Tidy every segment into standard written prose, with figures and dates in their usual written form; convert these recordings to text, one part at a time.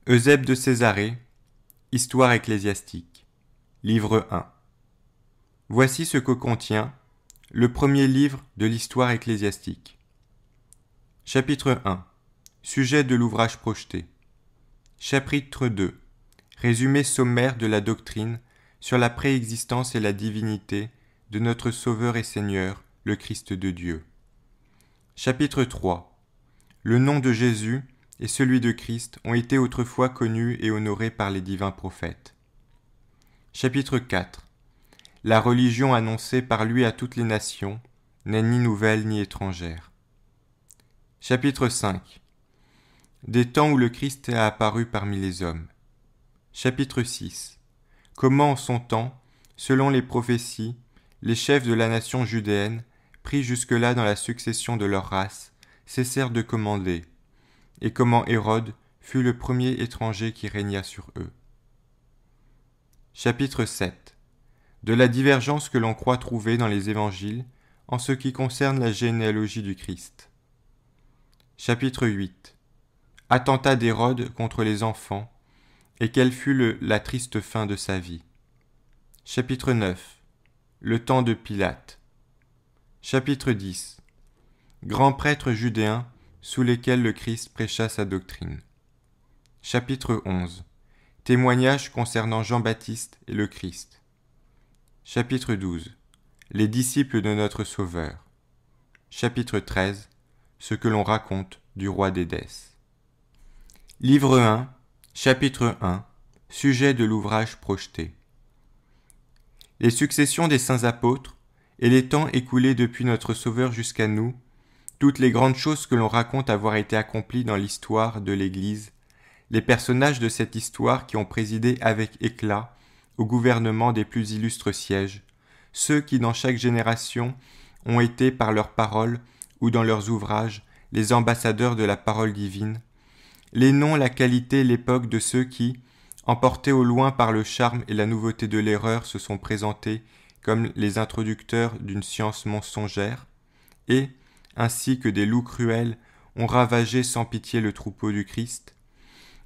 Eusèbe de Césarée, Histoire ecclésiastique, livre 1. Voici ce que contient le premier livre de l'histoire ecclésiastique. Chapitre 1. Sujet de l'ouvrage projeté. Chapitre 2. Résumé sommaire de la doctrine sur la préexistence et la divinité de notre Sauveur et Seigneur, le Christ de Dieu. Chapitre 3. Le nom de Jésus et celui de Christ ont été autrefois connus et honorés par les divins prophètes. Chapitre 4. La religion annoncée par lui à toutes les nations n'est ni nouvelle ni étrangère. Chapitre 5. Des temps où le Christ a apparu parmi les hommes. Chapitre 6. Comment en son temps, selon les prophéties, les chefs de la nation judéenne, pris jusque-là dans la succession de leur race, cessèrent de commander, et comment Hérode fut le premier étranger qui régna sur eux. Chapitre 7. De la divergence que l'on croit trouver dans les évangiles en ce qui concerne la généalogie du Christ. Chapitre 8. Attentat d'Hérode contre les enfants, et quelle fut la triste fin de sa vie. Chapitre 9. Le temps de Pilate. Chapitre 10. Grands prêtres judéens sous lesquels le Christ prêcha sa doctrine. Chapitre 11. Témoignage concernant Jean-Baptiste et le Christ. Chapitre 12. Les disciples de notre Sauveur. Chapitre 13. Ce que l'on raconte du roi d'Édesse. Livre 1, chapitre 1. Sujet de l'ouvrage projeté. Les successions des saints apôtres et les temps écoulés depuis notre Sauveur jusqu'à nous, toutes les grandes choses que l'on raconte avoir été accomplies dans l'histoire de l'Église, les personnages de cette histoire qui ont présidé avec éclat au gouvernement des plus illustres sièges, ceux qui dans chaque génération ont été par leurs paroles ou dans leurs ouvrages les ambassadeurs de la parole divine, les noms, la qualité, l'époque de ceux qui, emportés au loin par le charme et la nouveauté de l'erreur, se sont présentés comme les introducteurs d'une science mensongère, et, ainsi que des loups cruels, ont ravagé sans pitié le troupeau du Christ.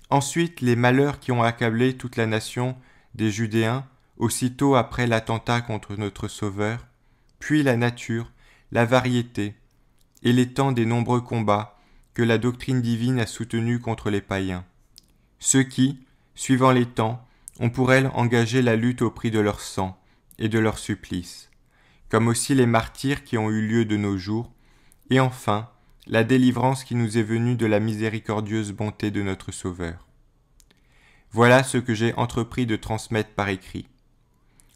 Ensuite, les malheurs qui ont accablé toute la nation des Judéens, aussitôt après l'attentat contre notre Sauveur, puis la nature, la variété, et les temps des nombreux combats que la doctrine divine a soutenus contre les païens. Ceux qui, suivant les temps, ont pour elles engagé la lutte au prix de leur sang et de leur supplice, comme aussi les martyrs qui ont eu lieu de nos jours, et enfin, la délivrance qui nous est venue de la miséricordieuse bonté de notre Sauveur. Voilà ce que j'ai entrepris de transmettre par écrit.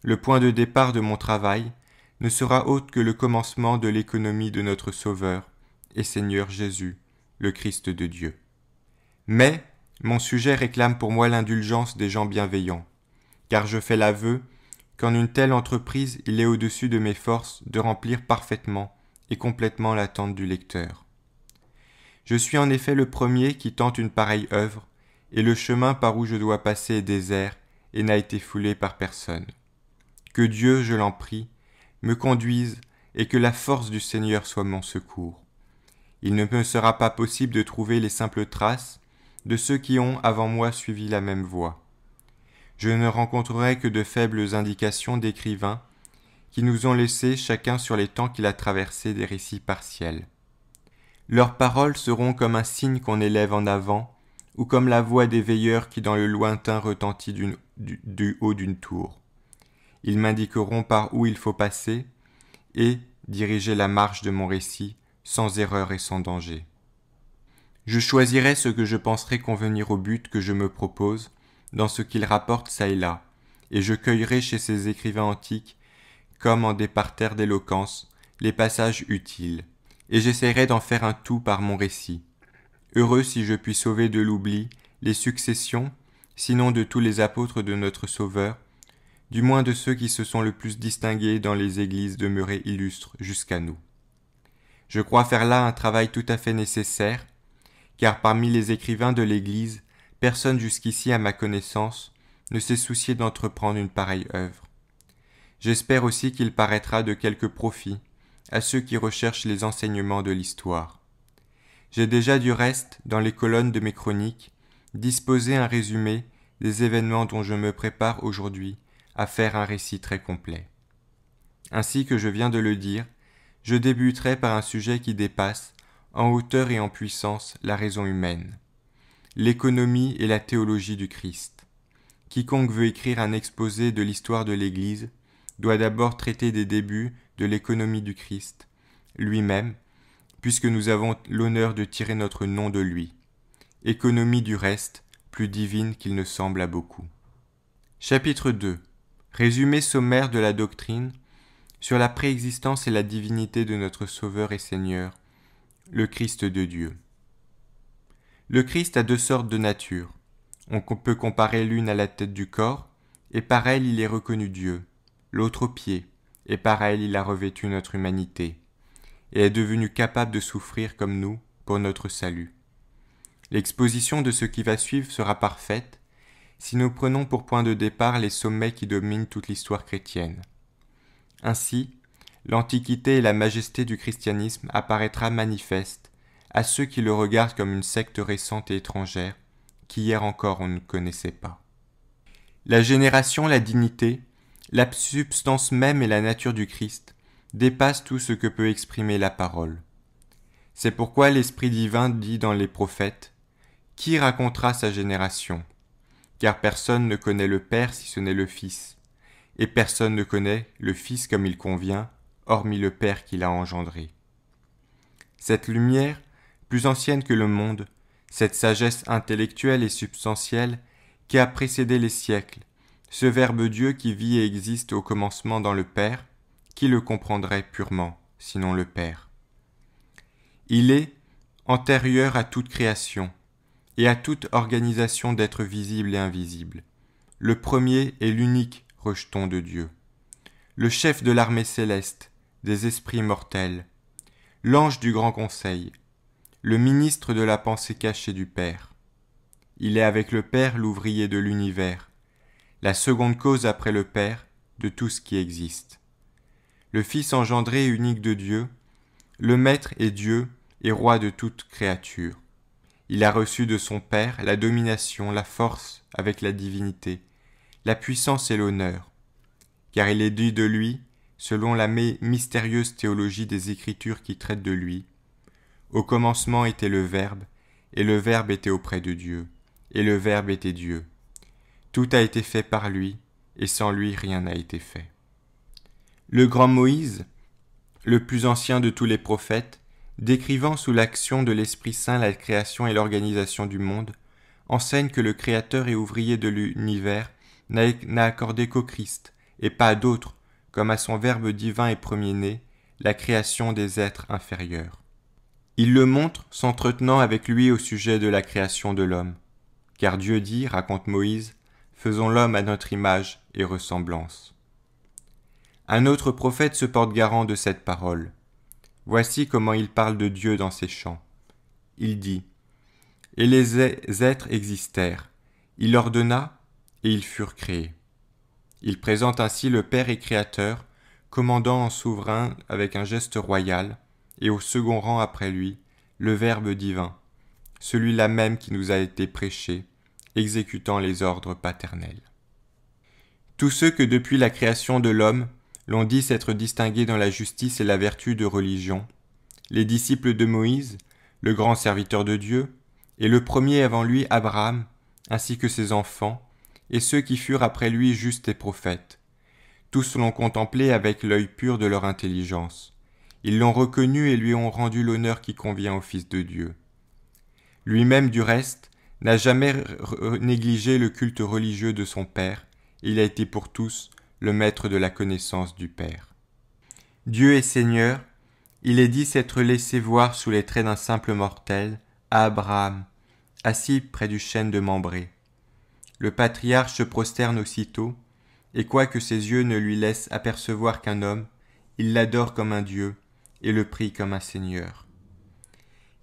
Le point de départ de mon travail ne sera autre que le commencement de l'économie de notre Sauveur et Seigneur Jésus, le Christ de Dieu. Mais mon sujet réclame pour moi l'indulgence des gens bienveillants, car je fais l'aveu qu'en une telle entreprise il est au-dessus de mes forces de remplir parfaitement et complètement l'attente du lecteur. Je suis en effet le premier qui tente une pareille œuvre, et le chemin par où je dois passer est désert et n'a été foulé par personne. Que Dieu, je l'en prie, me conduise et que la force du Seigneur soit mon secours. Il ne me sera pas possible de trouver les simples traces de ceux qui ont avant moi suivi la même voie. Je ne rencontrerai que de faibles indications d'écrivains qui nous ont laissé chacun sur les temps qu'il a traversés des récits partiels. Leurs paroles seront comme un signe qu'on élève en avant, ou comme la voix des veilleurs qui dans le lointain retentit du haut d'une tour. Ils m'indiqueront par où il faut passer, et diriger la marche de mon récit, sans erreur et sans danger. Je choisirai ce que je penserai convenir au but que je me propose, dans ce qu'ils rapportent çà et là, et je cueillerai chez ces écrivains antiques, comme en des parterres d'éloquence, les passages utiles, et j'essaierai d'en faire un tout par mon récit. Heureux si je puis sauver de l'oubli les successions, sinon de tous les apôtres de notre Sauveur, du moins de ceux qui se sont le plus distingués dans les églises demeurées illustres jusqu'à nous. Je crois faire là un travail tout à fait nécessaire, car parmi les écrivains de l'Église, personne jusqu'ici à ma connaissance ne s'est soucié d'entreprendre une pareille œuvre. J'espère aussi qu'il paraîtra de quelque profit à ceux qui recherchent les enseignements de l'histoire. J'ai déjà du reste, dans les colonnes de mes chroniques, disposer un résumé des événements dont je me prépare aujourd'hui à faire un récit très complet. Ainsi que je viens de le dire, je débuterai par un sujet qui dépasse, en hauteur et en puissance, la raison humaine, l'économie et la théologie du Christ. Quiconque veut écrire un exposé de l'histoire de l'Église doit d'abord traiter des débuts de l'économie du Christ, lui-même, puisque nous avons l'honneur de tirer notre nom de lui. Économie du reste, plus divine qu'il ne semble à beaucoup. Chapitre 2. Résumé sommaire de la doctrine sur la préexistence et la divinité de notre Sauveur et Seigneur, le Christ de Dieu. Le Christ a deux sortes de nature. On peut comparer l'une à la tête du corps, et par elle il est reconnu Dieu, l'autre au pied, et par elle il a revêtu notre humanité, et est devenu capable de souffrir comme nous pour notre salut. L'exposition de ce qui va suivre sera parfaite si nous prenons pour point de départ les sommets qui dominent toute l'histoire chrétienne. Ainsi, l'antiquité et la majesté du christianisme apparaîtra manifeste à ceux qui le regardent comme une secte récente et étrangère qu'hier encore on ne connaissait pas. La génération, la dignité, la substance même et la nature du Christ dépassent tout ce que peut exprimer la parole. C'est pourquoi l'Esprit divin dit dans les prophètes « Qui racontera sa génération ? Car personne ne connaît le Père si ce n'est le Fils, et personne ne connaît le Fils comme il convient, hormis le Père qui l'a engendré. » Cette lumière, plus ancienne que le monde, cette sagesse intellectuelle et substantielle qui a précédé les siècles, ce Verbe Dieu qui vit et existe au commencement dans le Père, qui le comprendrait purement, sinon le Père? Il est antérieur à toute création et à toute organisation d'êtres visibles et invisibles, le premier et l'unique rejeton de Dieu, le chef de l'armée céleste, des esprits mortels, l'ange du grand conseil, le ministre de la pensée cachée du Père. Il est avec le Père l'ouvrier de l'univers, la seconde cause après le Père de tout ce qui existe. Le Fils engendré et unique de Dieu, le Maître est Dieu et roi de toute créature. Il a reçu de son Père la domination, la force avec la divinité, la puissance et l'honneur, car il est dit de lui, selon la mystérieuse théologie des Écritures qui traitent de lui, au commencement était le Verbe, et le Verbe était auprès de Dieu, et le Verbe était Dieu. Tout a été fait par lui, et sans lui rien n'a été fait. Le grand Moïse, le plus ancien de tous les prophètes, décrivant sous l'action de l'Esprit Saint la création et l'organisation du monde, enseigne que le Créateur et ouvrier de l'univers n'a accordé qu'au Christ, et pas à d'autres, comme à son Verbe divin et premier-né, la création des êtres inférieurs. Il le montre s'entretenant avec lui au sujet de la création de l'homme. Car Dieu dit, raconte Moïse, « Faisons l'homme à notre image et ressemblance. » Un autre prophète se porte garant de cette parole. Voici comment il parle de Dieu dans ses chants. Il dit « Et les êtres existèrent, il ordonna, et ils furent créés. » Il présente ainsi le Père et Créateur, commandant en souverain avec un geste royal, et au second rang après lui, le Verbe divin, celui-là même qui nous a été prêché, exécutant les ordres paternels. Tous ceux que depuis la création de l'homme, l'on dit s'être distingués dans la justice et la vertu de religion, les disciples de Moïse, le grand serviteur de Dieu, et le premier avant lui Abraham, ainsi que ses enfants, et ceux qui furent après lui justes et prophètes, tous l'ont contemplé avec l'œil pur de leur intelligence. Ils l'ont reconnu et lui ont rendu l'honneur qui convient au Fils de Dieu. Lui-même, du reste, n'a jamais négligé le culte religieux de son Père, et il a été pour tous le maître de la connaissance du Père. Dieu est Seigneur, il est dit s'être laissé voir sous les traits d'un simple mortel, à Abraham, assis près du chêne de Mambré. Le patriarche se prosterne aussitôt, et quoique ses yeux ne lui laissent apercevoir qu'un homme, il l'adore comme un Dieu, et le prie comme un Seigneur.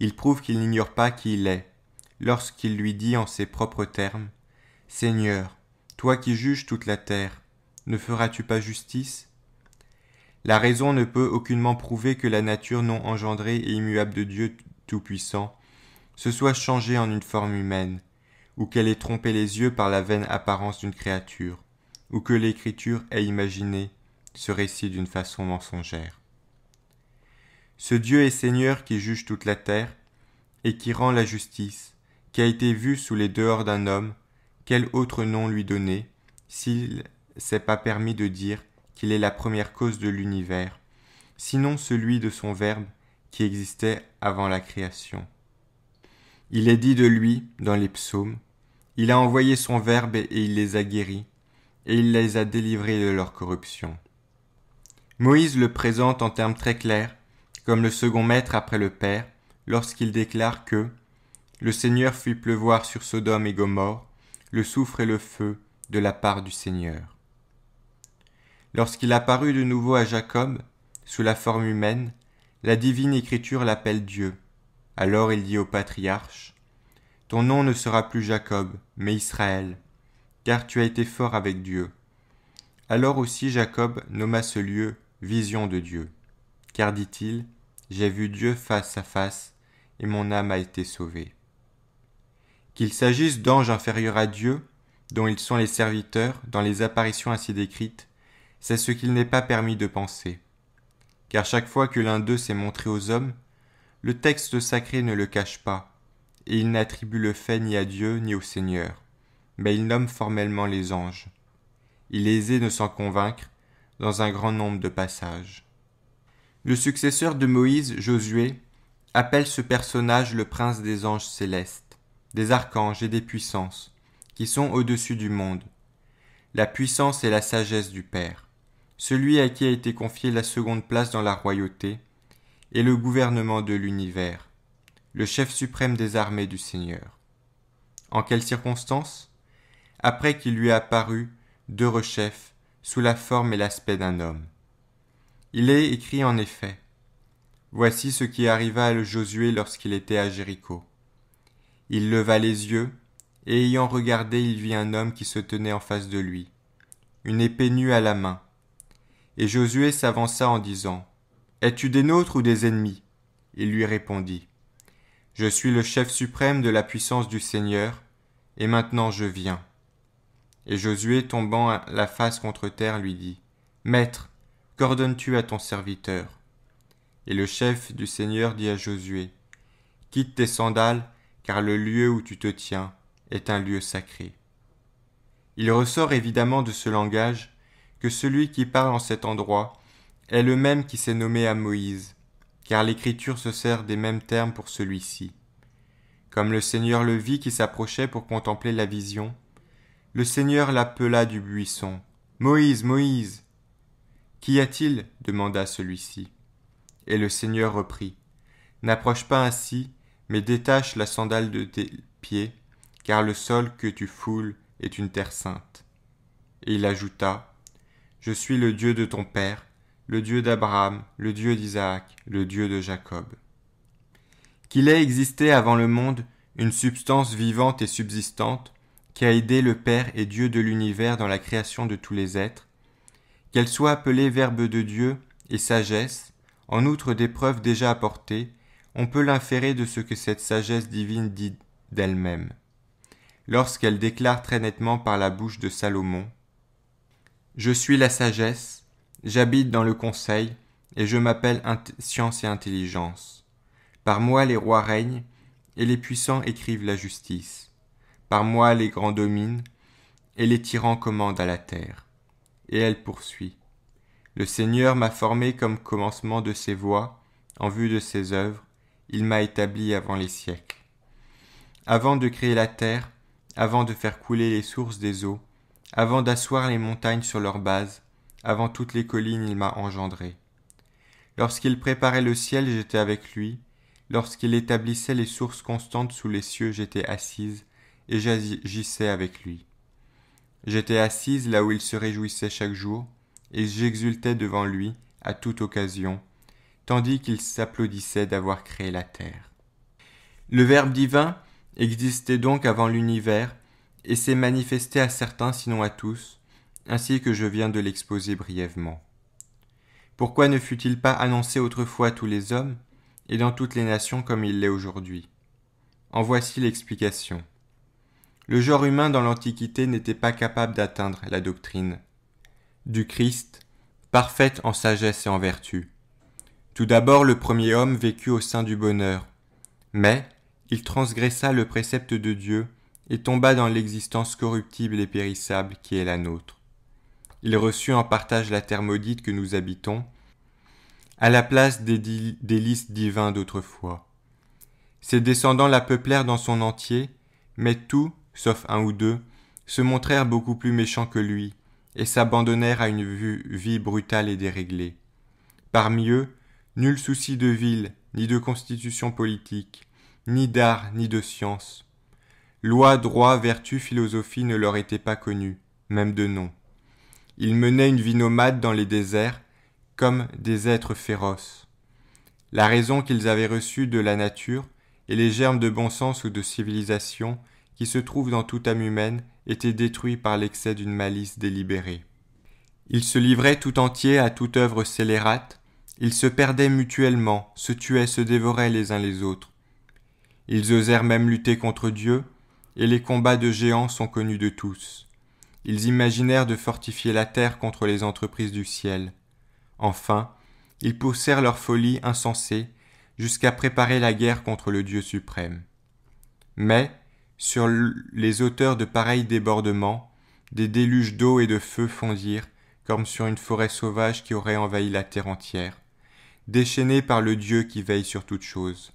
Il prouve qu'il n'ignore pas qui il est, lorsqu'il lui dit en ses propres termes « Seigneur, toi qui juges toute la terre, ne feras-tu pas justice ?» La raison ne peut aucunement prouver que la nature non engendrée et immuable de Dieu Tout-Puissant se soit changée en une forme humaine, ou qu'elle ait trompé les yeux par la vaine apparence d'une créature, ou que l'Écriture ait imaginé ce récit d'une façon mensongère. Ce Dieu est Seigneur qui juge toute la terre, et qui rend la justice, qui a été vu sous les dehors d'un homme, quel autre nom lui donner, s'il s'est pas permis de dire qu'il est la première cause de l'univers, sinon celui de son Verbe qui existait avant la création. Il est dit de lui, dans les psaumes, « Il a envoyé son Verbe et il les a guéris, et il les a délivrés de leur corruption. » Moïse le présente en termes très clairs, comme le second maître après le Père, lorsqu'il déclare que « Le Seigneur fit pleuvoir sur Sodome et Gomorrhe le soufre et le feu de la part du Seigneur. » Lorsqu'il apparut de nouveau à Jacob, sous la forme humaine, la divine écriture l'appelle Dieu. Alors il dit au patriarche, « Ton nom ne sera plus Jacob, mais Israël, car tu as été fort avec Dieu. » Alors aussi Jacob nomma ce lieu vision de Dieu, car dit-il, « J'ai vu Dieu face à face, et mon âme a été sauvée. » Qu'il s'agisse d'anges inférieurs à Dieu, dont ils sont les serviteurs dans les apparitions ainsi décrites, c'est ce qu'il n'est pas permis de penser. Car chaque fois que l'un d'eux s'est montré aux hommes, le texte sacré ne le cache pas, et il n'attribue le fait ni à Dieu ni au Seigneur, mais il nomme formellement les anges. Il est aisé de s'en convaincre dans un grand nombre de passages. Le successeur de Moïse, Josué, appelle ce personnage le prince des anges célestes, des archanges et des puissances, qui sont au-dessus du monde. La puissance et la sagesse du Père, celui à qui a été confiée la seconde place dans la royauté, et le gouvernement de l'univers, le chef suprême des armées du Seigneur. En quelles circonstances ? Après qu'il lui a apparu deux rechefs sous la forme et l'aspect d'un homme. Il est écrit en effet, « Voici ce qui arriva à Josué lorsqu'il était à Jéricho. Il leva les yeux, et ayant regardé, il vit un homme qui se tenait en face de lui, une épée nue à la main. Et Josué s'avança en disant, « Es-tu des nôtres ou des ennemis ?» Il lui répondit, « Je suis le chef suprême de la puissance du Seigneur, et maintenant je viens. » Et Josué, tombant la face contre terre, lui dit, « Maître, qu'ordonnes-tu à ton serviteur ?» Et le chef du Seigneur dit à Josué, « Quitte tes sandales, car le lieu où tu te tiens est un lieu sacré. » Il ressort évidemment de ce langage que celui qui parle en cet endroit est le même qui s'est nommé à Moïse, car l'Écriture se sert des mêmes termes pour celui-ci. Comme le Seigneur le vit qui s'approchait pour contempler la vision, le Seigneur l'appela du buisson. « Moïse, Moïse !»« Qu'y a-t-il » demanda celui-ci. Et le Seigneur reprit. « N'approche pas ainsi, mais détache la sandale de tes pieds, car le sol que tu foules est une terre sainte. » Et il ajouta, « Je suis le Dieu de ton père, le Dieu d'Abraham, le Dieu d'Isaac, le Dieu de Jacob. » Qu'il ait existé avant le monde une substance vivante et subsistante qui a aidé le Père et Dieu de l'univers dans la création de tous les êtres, qu'elle soit appelée Verbe de Dieu et sagesse, en outre des preuves déjà apportées, on peut l'inférer de ce que cette sagesse divine dit d'elle-même, lorsqu'elle déclare très nettement par la bouche de Salomon, « Je suis la sagesse, j'habite dans le conseil, et je m'appelle science et intelligence. Par moi les rois règnent, et les puissants écrivent la justice. Par moi les grands dominent, et les tyrans commandent à la terre. » Et elle poursuit. « Le Seigneur m'a formé comme commencement de ses voies, en vue de ses œuvres, il m'a établi avant les siècles. Avant de créer la terre, avant de faire couler les sources des eaux, avant d'asseoir les montagnes sur leur base, avant toutes les collines il m'a engendré. Lorsqu'il préparait le ciel, j'étais avec lui, lorsqu'il établissait les sources constantes sous les cieux, j'étais assise, et j'agissais avec lui. J'étais assise là où il se réjouissait chaque jour, et j'exultais devant lui à toute occasion, tandis qu'il s'applaudissait d'avoir créé la terre. » Le Verbe divin existait donc avant l'univers, et s'est manifesté à certains sinon à tous, ainsi que je viens de l'exposer brièvement. Pourquoi ne fut-il pas annoncé autrefois à tous les hommes, et dans toutes les nations comme il l'est aujourd'hui ? En voici l'explication. le genre humain dans l'Antiquité n'était pas capable d'atteindre la doctrine du Christ, parfaite en sagesse et en vertu. Tout d'abord, le premier homme vécut au sein du bonheur, mais il transgressa le précepte de Dieu et tomba dans l'existence corruptible et périssable qui est la nôtre. Il reçut en partage la terre maudite que nous habitons, à la place des délices divins d'autrefois. Ses descendants la peuplèrent dans son entier, mais tous, sauf un ou deux, se montrèrent beaucoup plus méchants que lui, et s'abandonnèrent à une vie brutale et déréglée. Parmi eux, nul souci de ville, ni de constitution politique, ni d'art, ni de science. Loi, droit, vertu, philosophie ne leur étaient pas connus, même de nom. Ils menaient une vie nomade dans les déserts, comme des êtres féroces. La raison qu'ils avaient reçue de la nature et les germes de bon sens ou de civilisation qui se trouvent dans toute âme humaine étaient détruits par l'excès d'une malice délibérée. Ils se livraient tout entiers à toute œuvre scélérate, ils se perdaient mutuellement, se tuaient, se dévoraient les uns les autres. Ils osèrent même lutter contre Dieu, et les combats de géants sont connus de tous. Ils imaginèrent de fortifier la terre contre les entreprises du ciel. Enfin, ils poussèrent leur folie insensée jusqu'à préparer la guerre contre le Dieu suprême. Mais, sur les auteurs de pareils débordements, des déluges d'eau et de feu fondirent, comme sur une forêt sauvage qui aurait envahi la terre entière, déchaînée par le Dieu qui veille sur toutes choses.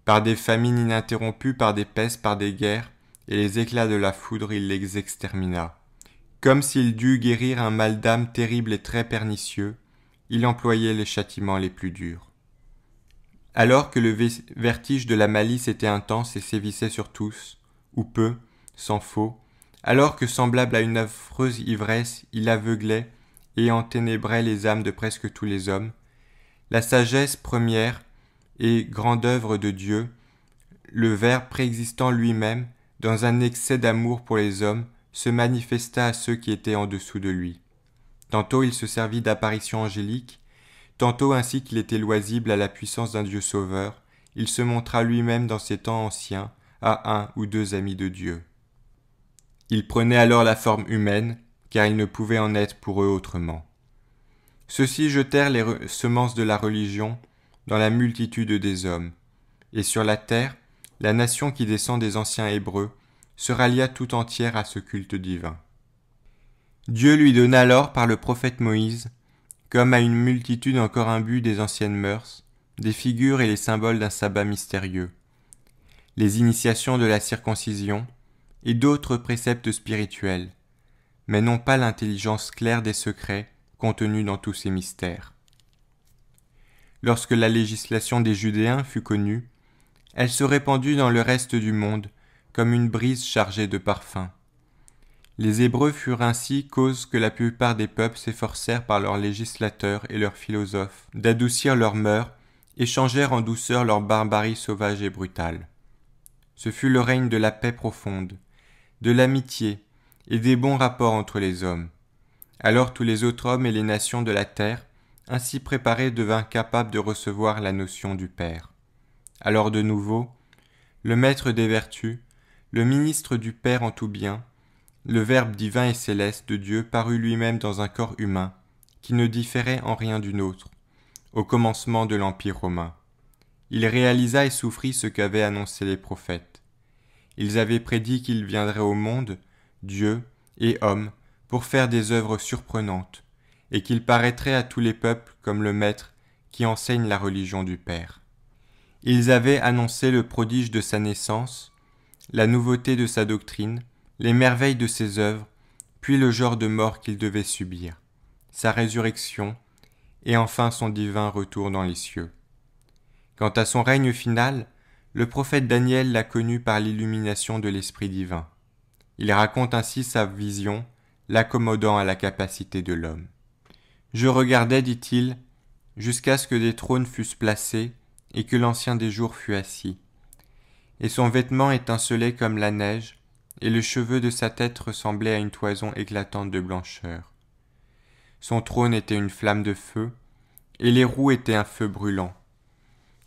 Par des famines ininterrompues, par des pestes, par des guerres, et les éclats de la foudre, il les extermina. Comme s'il dût guérir un mal d'âme terrible et très pernicieux, il employait les châtiments les plus durs. Alors que le vertige de la malice était intense et sévissait sur tous, ou peu, sans faux, alors que semblable à une affreuse ivresse, il aveuglait et enténébrait les âmes de presque tous les hommes, la sagesse première et grande œuvre de Dieu, le Verbe préexistant lui-même, dans un excès d'amour pour les hommes, se manifesta à ceux qui étaient en dessous de lui. Tantôt il se servit d'apparitions angéliques, tantôt ainsi qu'il était loisible à la puissance d'un Dieu sauveur, il se montra lui-même dans ces temps anciens à un ou deux amis de Dieu. Il prenait alors la forme humaine, car il ne pouvait en être pour eux autrement. Ceux-ci jetèrent les semences de la religion dans la multitude des hommes, et sur la terre, la nation qui descend des anciens Hébreux se rallia tout entière à ce culte divin. Dieu lui donna alors par le prophète Moïse, comme à une multitude encore imbue des anciennes mœurs, des figures et les symboles d'un sabbat mystérieux, les initiations de la circoncision et d'autres préceptes spirituels, mais non pas l'intelligence claire des secrets contenus dans tous ces mystères. Lorsque la législation des Judéens fut connue, elle se répandit dans le reste du monde comme une brise chargée de parfums. Les Hébreux furent ainsi cause que la plupart des peuples s'efforcèrent par leurs législateurs et leurs philosophes d'adoucir leurs mœurs et changèrent en douceur leur barbarie sauvage et brutale. Ce fut le règne de la paix profonde, de l'amitié et des bons rapports entre les hommes. Alors tous les autres hommes et les nations de la terre, ainsi préparés, devinrent capables de recevoir la notion du Père. Alors de nouveau, le maître des vertus, le ministre du Père en tout bien, le Verbe divin et céleste de Dieu parut lui-même dans un corps humain, qui ne différait en rien du nôtre, au commencement de l'Empire romain. Il réalisa et souffrit ce qu'avaient annoncé les prophètes. Ils avaient prédit qu'il viendrait au monde, Dieu et homme, pour faire des œuvres surprenantes, et qu'il paraîtrait à tous les peuples comme le Maître qui enseigne la religion du Père. Ils avaient annoncé le prodige de sa naissance, la nouveauté de sa doctrine, les merveilles de ses œuvres, puis le genre de mort qu'il devait subir, sa résurrection, et enfin son divin retour dans les cieux. Quant à son règne final, le prophète Daniel l'a connu par l'illumination de l'Esprit divin. Il raconte ainsi sa vision, l'accommodant à la capacité de l'homme. « Je regardais, dit-il, jusqu'à ce que des trônes fussent placés et que l'Ancien des jours fût assis. Et son vêtement étincelait comme la neige, et le cheveu de sa tête ressemblait à une toison éclatante de blancheur. Son trône était une flamme de feu, et les roues étaient un feu brûlant.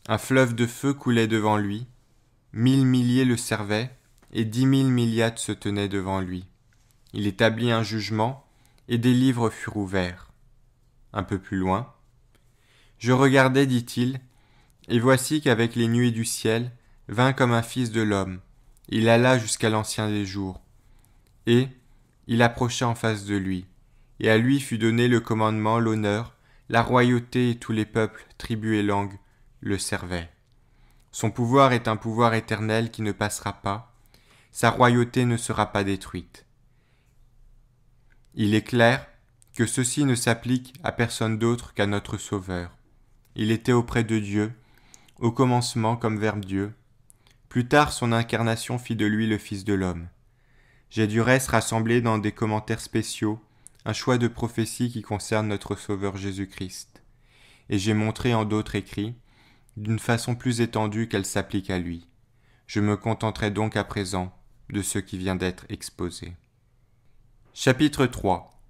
Un fleuve de feu coulait devant lui, 1000 milliers le servaient, et 10 000 milliards se tenaient devant lui. Il établit un jugement, et des livres furent ouverts. Un peu plus loin. Je regardais, dit-il, et voici qu'avec les nuées du ciel, vint comme un fils de l'homme. Il alla jusqu'à l'ancien des jours. Et il approcha en face de lui. Et à lui fut donné le commandement, l'honneur, la royauté, et tous les peuples, tribus et langues le servaient. Son pouvoir est un pouvoir éternel qui ne passera pas. Sa royauté ne sera pas détruite. Il est clair que ceci ne s'applique à personne d'autre qu'à notre Sauveur. Il était auprès de Dieu, au commencement comme Verbe Dieu. Plus tard, son incarnation fit de lui le Fils de l'homme. J'ai du reste rassemblé dans des commentaires spéciaux un choix de prophéties qui concernent notre Sauveur Jésus-Christ. Et j'ai montré en d'autres écrits, d'une façon plus étendue qu'elle s'applique à lui. Je me contenterai donc à présent de ce qui vient d'être exposé. Chapitre 3.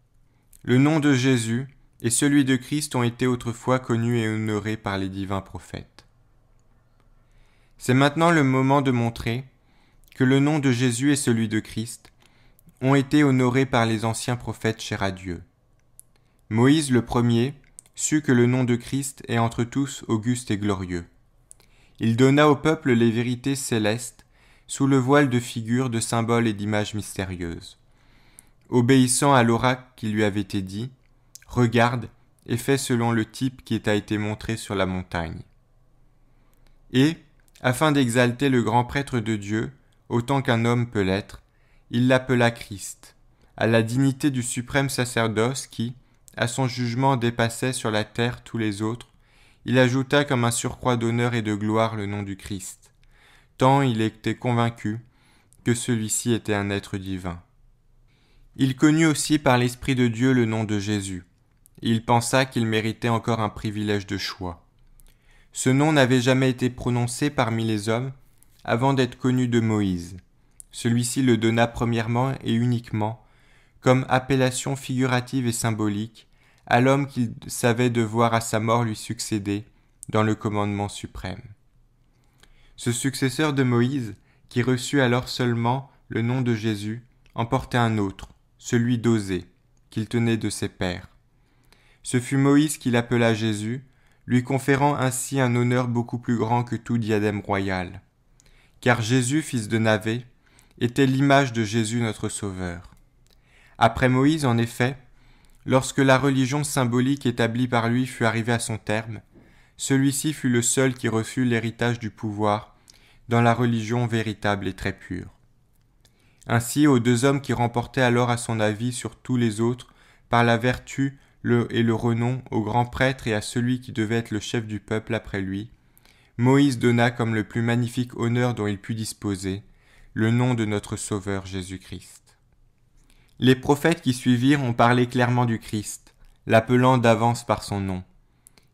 Le nom de Jésus et celui de Christ ont été autrefois connus et honorés par les divins prophètes. C'est maintenant le moment de montrer que le nom de Jésus et celui de Christ ont été honorés par les anciens prophètes chers à Dieu. Moïse le premier sut que le nom de Christ est entre tous auguste et glorieux. Il donna au peuple les vérités célestes sous le voile de figures, de symboles et d'images mystérieuses. Obéissant à l'oracle qui lui avait été dit, « Regarde et fais selon le type qui t'a été montré sur la montagne. » Et, afin d'exalter le grand prêtre de Dieu, autant qu'un homme peut l'être, il l'appela Christ, à la dignité du suprême sacerdoce qui, à son jugement dépassait sur la terre tous les autres, il ajouta comme un surcroît d'honneur et de gloire le nom du Christ, tant il était convaincu que celui-ci était un être divin. Il connut aussi par l'Esprit de Dieu le nom de Jésus, et il pensa qu'il méritait encore un privilège de choix. Ce nom n'avait jamais été prononcé parmi les hommes avant d'être connu de Moïse. Celui-ci le donna premièrement et uniquement comme appellation figurative et symbolique à l'homme qu'il savait devoir à sa mort lui succéder dans le commandement suprême. Ce successeur de Moïse, qui reçut alors seulement le nom de Jésus, en portait un autre, celui d'Osée, qu'il tenait de ses pères. Ce fut Moïse qui l'appela Jésus, lui conférant ainsi un honneur beaucoup plus grand que tout diadème royal. Car Jésus, fils de Navé, était l'image de Jésus notre Sauveur. Après Moïse, en effet, lorsque la religion symbolique établie par lui fut arrivée à son terme, celui-ci fut le seul qui reçut l'héritage du pouvoir dans la religion véritable et très pure. Ainsi, aux deux hommes qui remportaient alors à son avis sur tous les autres, par la vertu et le renom, au grand prêtre et à celui qui devait être le chef du peuple après lui, Moïse donna comme le plus magnifique honneur dont il put disposer, le nom de notre Sauveur Jésus-Christ. Les prophètes qui suivirent ont parlé clairement du Christ, l'appelant d'avance par son nom.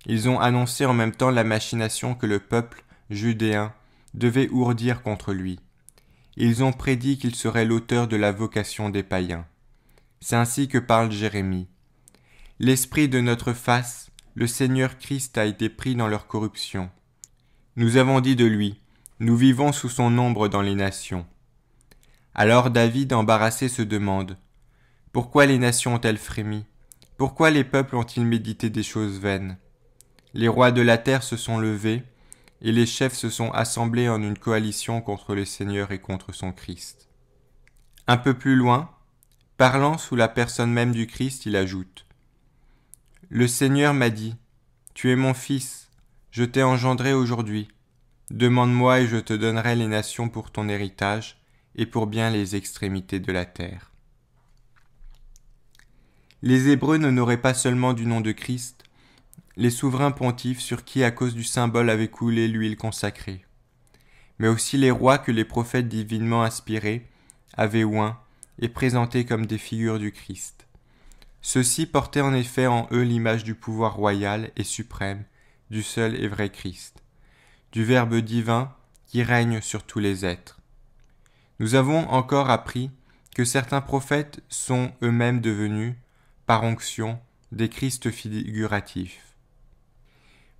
Ils ont annoncé en même temps la machination que le peuple judéen devait ourdir contre lui. Ils ont prédit qu'il serait l'auteur de la vocation des païens. C'est ainsi que parle Jérémie. L'esprit de notre face, le Seigneur Christ a été pris dans leur corruption. Nous avons dit de lui, nous vivons sous son ombre dans les nations. Alors David, embarrassé, se demande, pourquoi les nations ont-elles frémi? Pourquoi les peuples ont-ils médité des choses vaines? Les rois de la terre se sont levés, et les chefs se sont assemblés en une coalition contre le Seigneur et contre son Christ. Un peu plus loin, parlant sous la personne même du Christ, il ajoute « Le Seigneur m'a dit, tu es mon fils, je t'ai engendré aujourd'hui. Demande-moi et je te donnerai les nations pour ton héritage et pour bien les extrémités de la terre. » Les Hébreux n'honoraient pas seulement du nom de Christ les souverains pontifes sur qui, à cause du symbole, avait coulé l'huile consacrée, mais aussi les rois que les prophètes divinement inspirés avaient oints et présentés comme des figures du Christ. Ceux-ci portaient en effet en eux l'image du pouvoir royal et suprême du seul et vrai Christ, du Verbe divin qui règne sur tous les êtres. Nous avons encore appris que certains prophètes sont eux-mêmes devenus, par onction, des Christs figuratifs.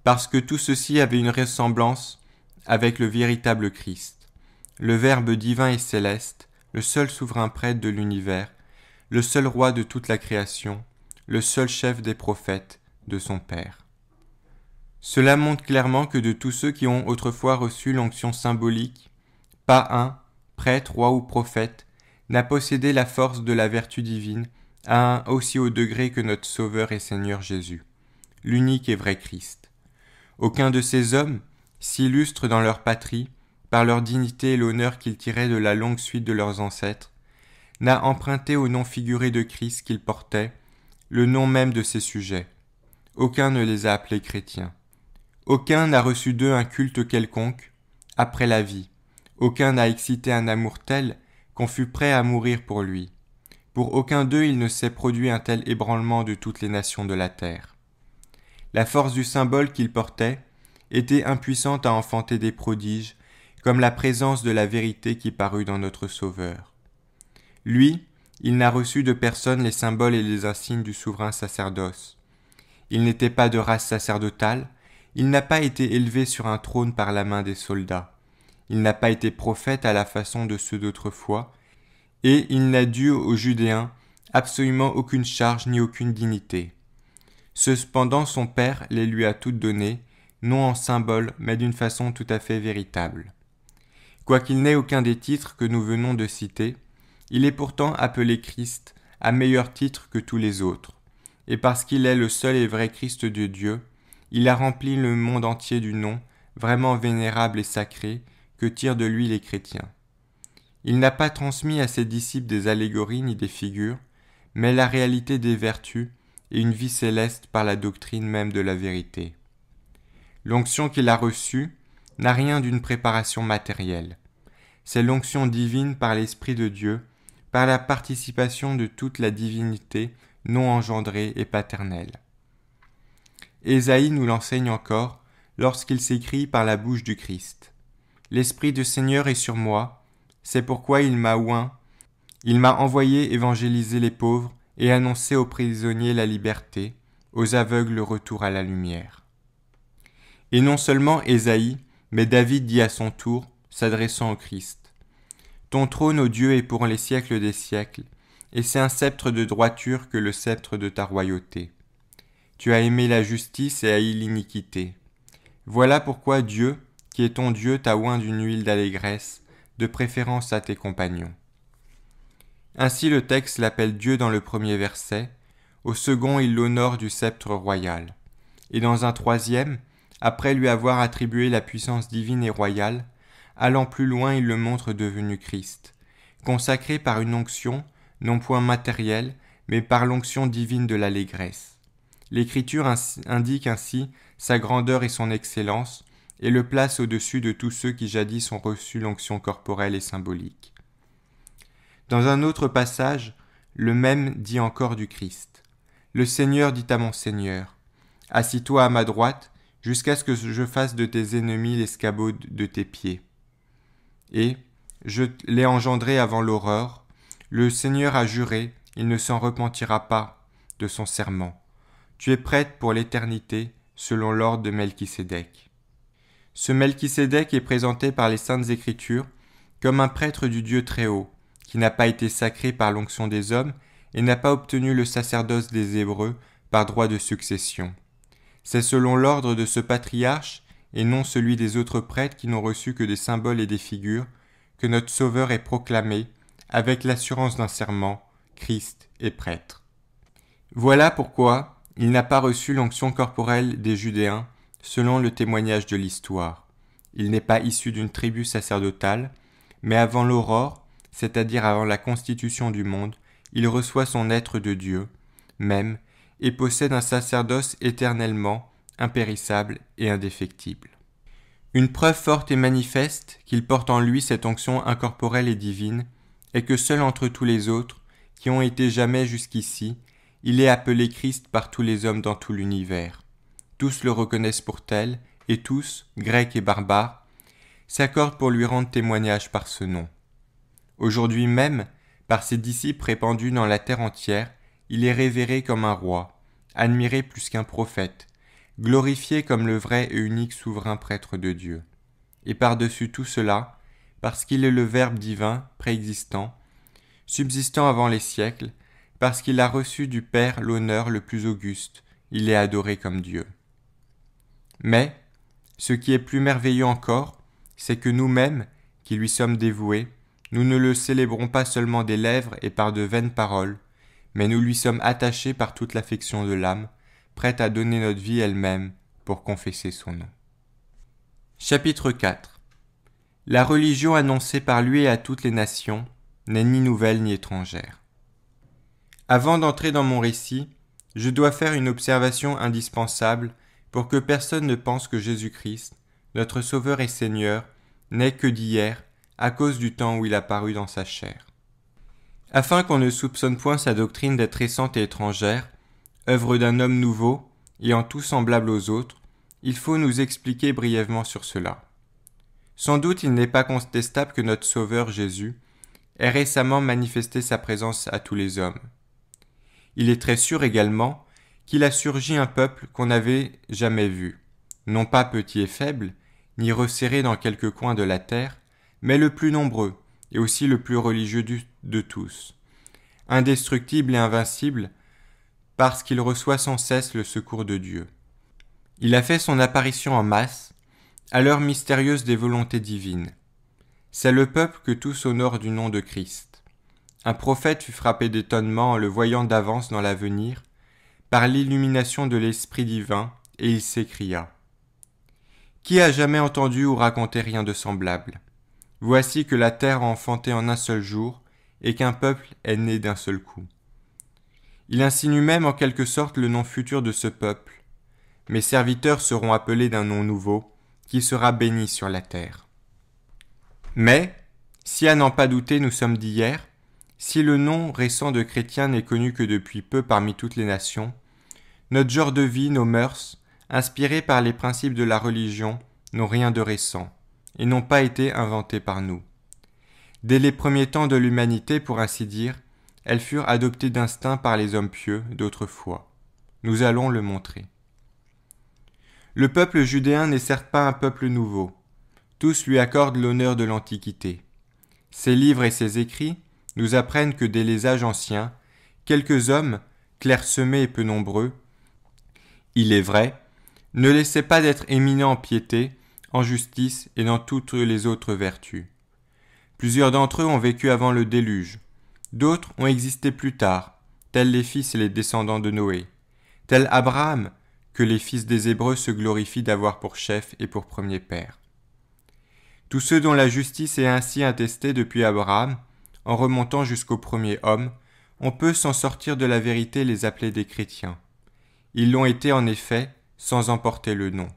Parce que tout ceci avait une ressemblance avec le véritable Christ. le Verbe divin et céleste, le seul souverain prêtre de l'univers, le seul roi de toute la création, le seul chef des prophètes de son Père. Cela montre clairement que de tous ceux qui ont autrefois reçu l'onction symbolique, pas un, prêtre, roi ou prophète, n'a possédé la force de la vertu divine à un aussi haut degré que notre Sauveur et Seigneur Jésus, l'unique et vrai Christ. Aucun de ces hommes, si illustres dans leur patrie, par leur dignité et l'honneur qu'ils tiraient de la longue suite de leurs ancêtres, n'a emprunté au nom figuré de Christ qu'ils portaient le nom même de ses sujets. Aucun ne les a appelés chrétiens. Aucun n'a reçu d'eux un culte quelconque, après la vie. Aucun n'a excité un amour tel qu'on fut prêt à mourir pour lui. Pour aucun d'eux il ne s'est produit un tel ébranlement de toutes les nations de la terre. La force du symbole qu'il portait était impuissante à enfanter des prodiges, comme la présence de la vérité qui parut dans notre Sauveur. Lui, il n'a reçu de personne les symboles et les insignes du souverain sacerdoce. Il n'était pas de race sacerdotale, il n'a pas été élevé sur un trône par la main des soldats. Il n'a pas été prophète à la façon de ceux d'autrefois, et il n'a dû aux Judéens absolument aucune charge ni aucune dignité. Cependant son Père les lui a toutes données, non en symbole, mais d'une façon tout à fait véritable. Quoiqu'il n'ait aucun des titres que nous venons de citer, il est pourtant appelé Christ à meilleur titre que tous les autres, et parce qu'il est le seul et vrai Christ de Dieu, il a rempli le monde entier du nom, vraiment vénérable et sacré, que tirent de lui les chrétiens. Il n'a pas transmis à ses disciples des allégories ni des figures, mais la réalité des vertus et une vie céleste par la doctrine même de la vérité. L'onction qu'il a reçue n'a rien d'une préparation matérielle. C'est l'onction divine par l'Esprit de Dieu, par la participation de toute la divinité non engendrée et paternelle. Ésaïe nous l'enseigne encore lorsqu'il s'écrie par la bouche du Christ. « L'Esprit du Seigneur est sur moi, c'est pourquoi il m'a oint, il m'a envoyé évangéliser les pauvres et annoncer aux prisonniers la liberté, aux aveugles le retour à la lumière. » Et non seulement Ésaïe, mais David dit à son tour, s'adressant au Christ, « Ton trône, ô Dieu, est pour les siècles des siècles, et c'est un sceptre de droiture que le sceptre de ta royauté. Tu as aimé la justice et haï l'iniquité. Voilà pourquoi Dieu, qui est ton Dieu, t'a oint d'une huile d'allégresse, de préférence à tes compagnons. » Ainsi le texte l'appelle Dieu dans le premier verset, au second il l'honore du sceptre royal, et dans un troisième, après lui avoir attribué la puissance divine et royale, allant plus loin il le montre devenu Christ, consacré par une onction, non point matérielle, mais par l'onction divine de l'allégresse. L'Écriture indique ainsi sa grandeur et son excellence, et le place au-dessus de tous ceux qui jadis ont reçu l'onction corporelle et symbolique. Dans un autre passage, le même dit encore du Christ. « Le Seigneur dit à mon Seigneur, assis-toi à ma droite, jusqu'à ce que je fasse de tes ennemis l'escabeau de tes pieds. Et, je l'ai engendré avant l'aurore, le Seigneur a juré, il ne s'en repentira pas de son serment. Tu es prête pour l'éternité, selon l'ordre de Melchisédek. » Ce Melchisédek est présenté par les Saintes Écritures comme un prêtre du Dieu très haut, qui n'a pas été sacré par l'onction des hommes et n'a pas obtenu le sacerdoce des Hébreux par droit de succession. C'est selon l'ordre de ce patriarche, et non celui des autres prêtres qui n'ont reçu que des symboles et des figures, que notre Sauveur est proclamé, avec l'assurance d'un serment, Christ est prêtre. Voilà pourquoi il n'a pas reçu l'onction corporelle des Judéens, selon le témoignage de l'histoire. Il n'est pas issu d'une tribu sacerdotale, mais avant l'aurore, c'est-à-dire avant la constitution du monde, il reçoit son être de Dieu, même, et possède un sacerdoce éternellement impérissable et indéfectible. Une preuve forte et manifeste qu'il porte en lui cette onction incorporelle et divine est que seul entre tous les autres, qui ont été jamais jusqu'ici, il est appelé Christ par tous les hommes dans tout l'univers. Tous le reconnaissent pour tel, et tous, grecs et barbares, s'accordent pour lui rendre témoignage par ce nom. Aujourd'hui même, par ses disciples répandus dans la terre entière, il est révéré comme un roi, admiré plus qu'un prophète, glorifié comme le vrai et unique souverain prêtre de Dieu. Et par-dessus tout cela, parce qu'il est le Verbe divin, préexistant, subsistant avant les siècles, parce qu'il a reçu du Père l'honneur le plus auguste, il est adoré comme Dieu. Mais, ce qui est plus merveilleux encore, c'est que nous-mêmes, qui lui sommes dévoués, nous ne le célébrons pas seulement des lèvres et par de vaines paroles, mais nous lui sommes attachés par toute l'affection de l'âme, prête à donner notre vie elle-même pour confesser son nom. Chapitre 4. La religion annoncée par lui à toutes les nations n'est ni nouvelle ni étrangère. Avant d'entrer dans mon récit, je dois faire une observation indispensable pour que personne ne pense que Jésus-Christ, notre Sauveur et Seigneur, n'est que d'hier, à cause du temps où il a paru dans sa chair. Afin qu'on ne soupçonne point sa doctrine d'être récente et étrangère, œuvre d'un homme nouveau et en tout semblable aux autres, il faut nous expliquer brièvement sur cela. Sans doute il n'est pas contestable que notre Sauveur Jésus ait récemment manifesté sa présence à tous les hommes. Il est très sûr également qu'il a surgi un peuple qu'on n'avait jamais vu, non pas petit et faible, ni resserré dans quelque coin de la terre, mais le plus nombreux et aussi le plus religieux de tous, indestructible et invincible, parce qu'il reçoit sans cesse le secours de Dieu. Il a fait son apparition en masse, à l'heure mystérieuse des volontés divines. C'est le peuple que tous honorent du nom de Christ. Un prophète fut frappé d'étonnement en le voyant d'avance dans l'avenir, par l'illumination de l'Esprit divin, et il s'écria : « Qui a jamais entendu ou raconté rien de semblable ? Voici que la terre a enfanté en un seul jour, et qu'un peuple est né d'un seul coup. » Il insinue même en quelque sorte le nom futur de ce peuple. Mes serviteurs seront appelés d'un nom nouveau, qui sera béni sur la terre. Mais, si à n'en pas douter nous sommes d'hier, si le nom récent de chrétien n'est connu que depuis peu parmi toutes les nations, notre genre de vie, nos mœurs, inspirés par les principes de la religion, n'ont rien de récent, et n'ont pas été inventés par nous. Dès les premiers temps de l'humanité, pour ainsi dire, elles furent adoptées d'instinct par les hommes pieux d'autrefois. Nous allons le montrer. Le peuple judéen n'est certes pas un peuple nouveau. Tous lui accordent l'honneur de l'Antiquité. Ses livres et ses écrits nous apprennent que dès les âges anciens, quelques hommes, clairsemés et peu nombreux, il est vrai, ne laissaient pas d'être éminents en piété, en justice et dans toutes les autres vertus. Plusieurs d'entre eux ont vécu avant le déluge. D'autres ont existé plus tard, tels les fils et les descendants de Noé, tel Abraham, que les fils des Hébreux se glorifient d'avoir pour chef et pour premier père. Tous ceux dont la justice est ainsi attestée depuis Abraham, en remontant jusqu'au premier homme, on peut sans sortir de la vérité les appeler des chrétiens. Ils l'ont été en effet, sans en porter le nom.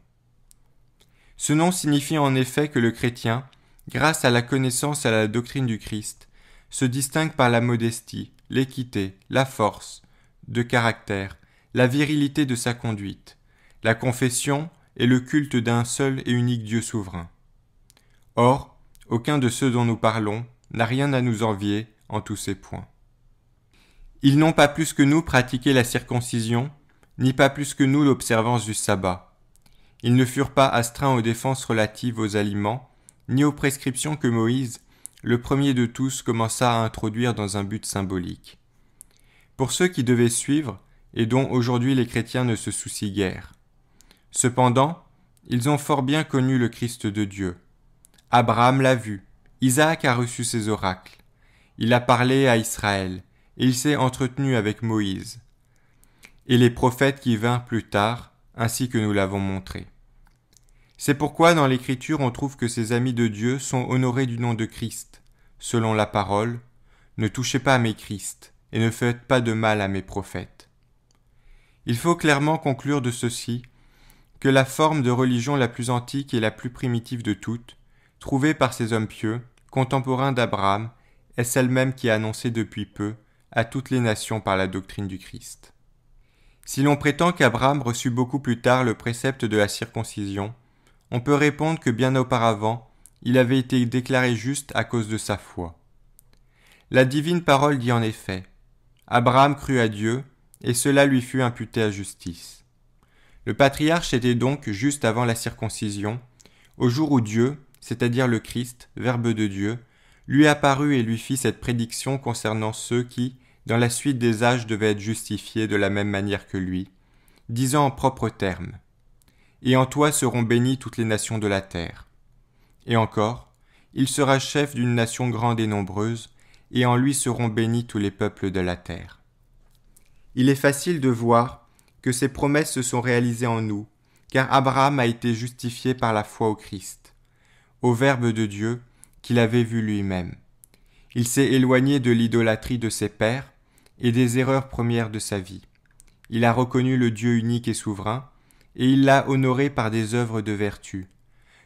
Ce nom signifie en effet que le chrétien, grâce à la connaissance et à la doctrine du Christ, se distingue par la modestie, l'équité, la force de caractère, la virilité de sa conduite, la confession et le culte d'un seul et unique Dieu souverain. Or, aucun de ceux dont nous parlons n'a rien à nous envier en tous ces points. Ils n'ont pas plus que nous pratiqué la circoncision, ni pas plus que nous l'observance du sabbat. Ils ne furent pas astreints aux défenses relatives aux aliments, ni aux prescriptions que Moïse, le premier de tous, commença à introduire dans un but symbolique. Pour ceux qui devaient suivre, et dont aujourd'hui les chrétiens ne se soucient guère. Cependant, ils ont fort bien connu le Christ de Dieu. Abraham l'a vu, Isaac a reçu ses oracles, il a parlé à Israël, et il s'est entretenu avec Moïse, et les prophètes qui vinrent plus tard, ainsi que nous l'avons montré. C'est pourquoi dans l'Écriture on trouve que ces amis de Dieu sont honorés du nom de Christ, selon la parole, « Ne touchez pas à mes Christ, et ne faites pas de mal à mes prophètes ». Il faut clairement conclure de ceci que la forme de religion la plus antique et la plus primitive de toutes, trouvée par ces hommes pieux, contemporains d'Abraham, est celle même qui est annoncée depuis peu à toutes les nations par la doctrine du Christ. Si l'on prétend qu'Abraham reçut beaucoup plus tard le précepte de la circoncision, on peut répondre que bien auparavant, il avait été déclaré juste à cause de sa foi. La divine parole dit en effet « Abraham crut à Dieu, et cela lui fut imputé à justice. » Le patriarche était donc juste avant la circoncision, au jour où Dieu, c'est-à-dire le Christ, Verbe de Dieu, lui apparut et lui fit cette prédiction concernant ceux qui, dans la suite des âges, devaient être justifiés de la même manière que lui, disant en propres termes « Et en toi seront bénies toutes les nations de la terre. » Et encore « Il sera chef d'une nation grande et nombreuse, et en lui seront bénis tous les peuples de la terre. » Il est facile de voir que ces promesses se sont réalisées en nous, car Abraham a été justifié par la foi au Christ, au Verbe de Dieu qu'il avait vu lui-même. Il s'est éloigné de l'idolâtrie de ses pères et des erreurs premières de sa vie. Il a reconnu le Dieu unique et souverain, et il l'a honoré par des œuvres de vertu,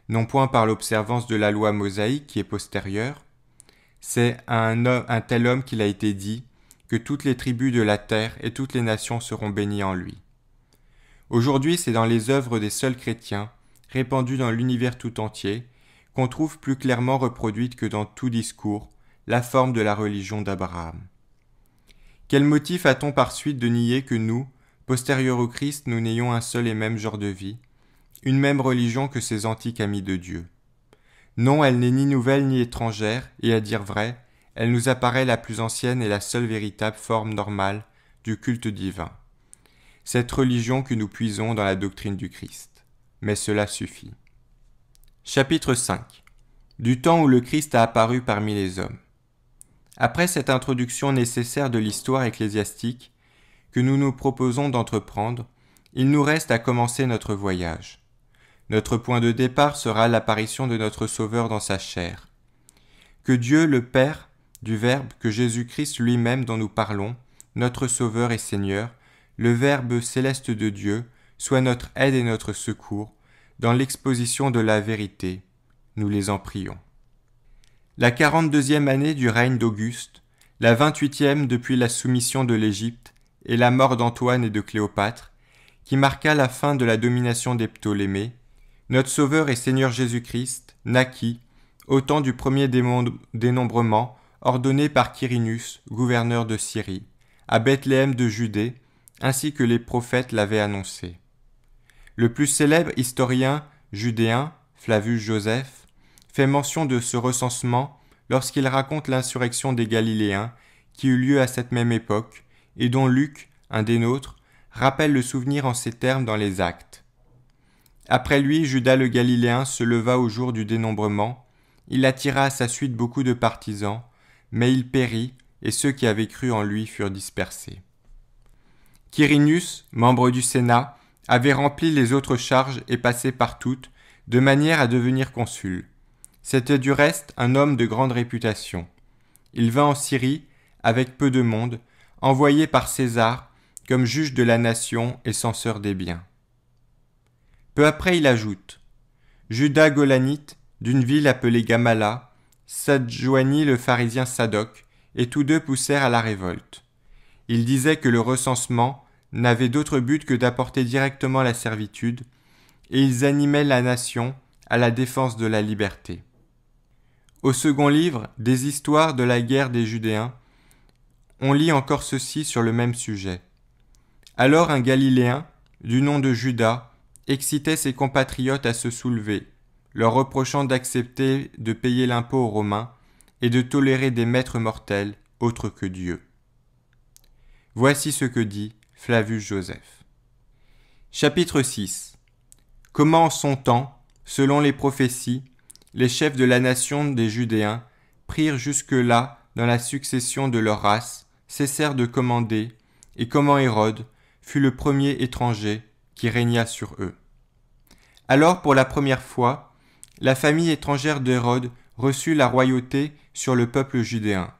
non point par l'observance de la loi mosaïque qui est postérieure. C'est à un tel homme qu'il a été dit que toutes les tribus de la terre et toutes les nations seront bénies en lui. Aujourd'hui, c'est dans les œuvres des seuls chrétiens, répandus dans l'univers tout entier, qu'on trouve plus clairement reproduite que dans tout discours la forme de la religion d'Abraham. Quel motif a-t-on par suite de nier que nous, postérieurs au Christ, nous n'ayons un seul et même genre de vie, une même religion que ces antiques amis de Dieu? Non, elle n'est ni nouvelle ni étrangère, et à dire vrai, elle nous apparaît la plus ancienne et la seule véritable forme normale du culte divin. Cette religion que nous puisons dans la doctrine du Christ. Mais cela suffit. Chapitre 5. Du temps où le Christ a apparu parmi les hommes. Après cette introduction nécessaire de l'histoire ecclésiastique que nous nous proposons d'entreprendre, il nous reste à commencer notre voyage. Notre point de départ sera l'apparition de notre Sauveur dans sa chair. Que Dieu, le Père, du Verbe, que Jésus-Christ lui-même dont nous parlons, notre Sauveur et Seigneur, le Verbe céleste de Dieu, soit notre aide et notre secours dans l'exposition de la vérité. Nous les en prions. La 42e année du règne d'Auguste, la 28e depuis la soumission de l'Égypte et la mort d'Antoine et de Cléopâtre, qui marqua la fin de la domination des Ptolémées, notre Sauveur et Seigneur Jésus-Christ naquit au temps du premier dénombrement ordonné par Quirinus, gouverneur de Syrie, à Bethléem de Judée, ainsi que les prophètes l'avaient annoncé. Le plus célèbre historien judéen, Flavius Joseph, fait mention de ce recensement lorsqu'il raconte l'insurrection des Galiléens qui eut lieu à cette même époque et dont Luc, un des nôtres, rappelle le souvenir en ces termes dans les Actes. Après lui, Judas le Galiléen se leva au jour du dénombrement. Il attira à sa suite beaucoup de partisans, mais il périt et ceux qui avaient cru en lui furent dispersés. Quirinus, membre du Sénat, avait rempli les autres charges et passé par toutes, de manière à devenir consul. C'était du reste un homme de grande réputation. Il vint en Syrie, avec peu de monde, envoyé par César, comme juge de la nation et censeur des biens. Peu après il ajoute « Judas Golanite, d'une ville appelée Gamala, s'adjoignit le pharisien Sadoc, et tous deux poussèrent à la révolte. Ils disaient que le recensement n'avait d'autre but que d'apporter directement la servitude, et ils animaient la nation à la défense de la liberté. » Au second livre, des histoires de la guerre des Judéens, on lit encore ceci sur le même sujet. Alors un Galiléen, du nom de Judas, excitait ses compatriotes à se soulever, leur reprochant d'accepter de payer l'impôt aux Romains et de tolérer des maîtres mortels autres que Dieu. Voici ce que dit Flavius Joseph. Chapitre 6. Comment en son temps, selon les prophéties, les chefs de la nation des Judéens prirent jusque-là dans la succession de leur race, cessèrent de commander, et comment Hérode fut le premier étranger qui régna sur eux. Alors, pour la première fois, la famille étrangère d'Hérode reçut la royauté sur le peuple judéen,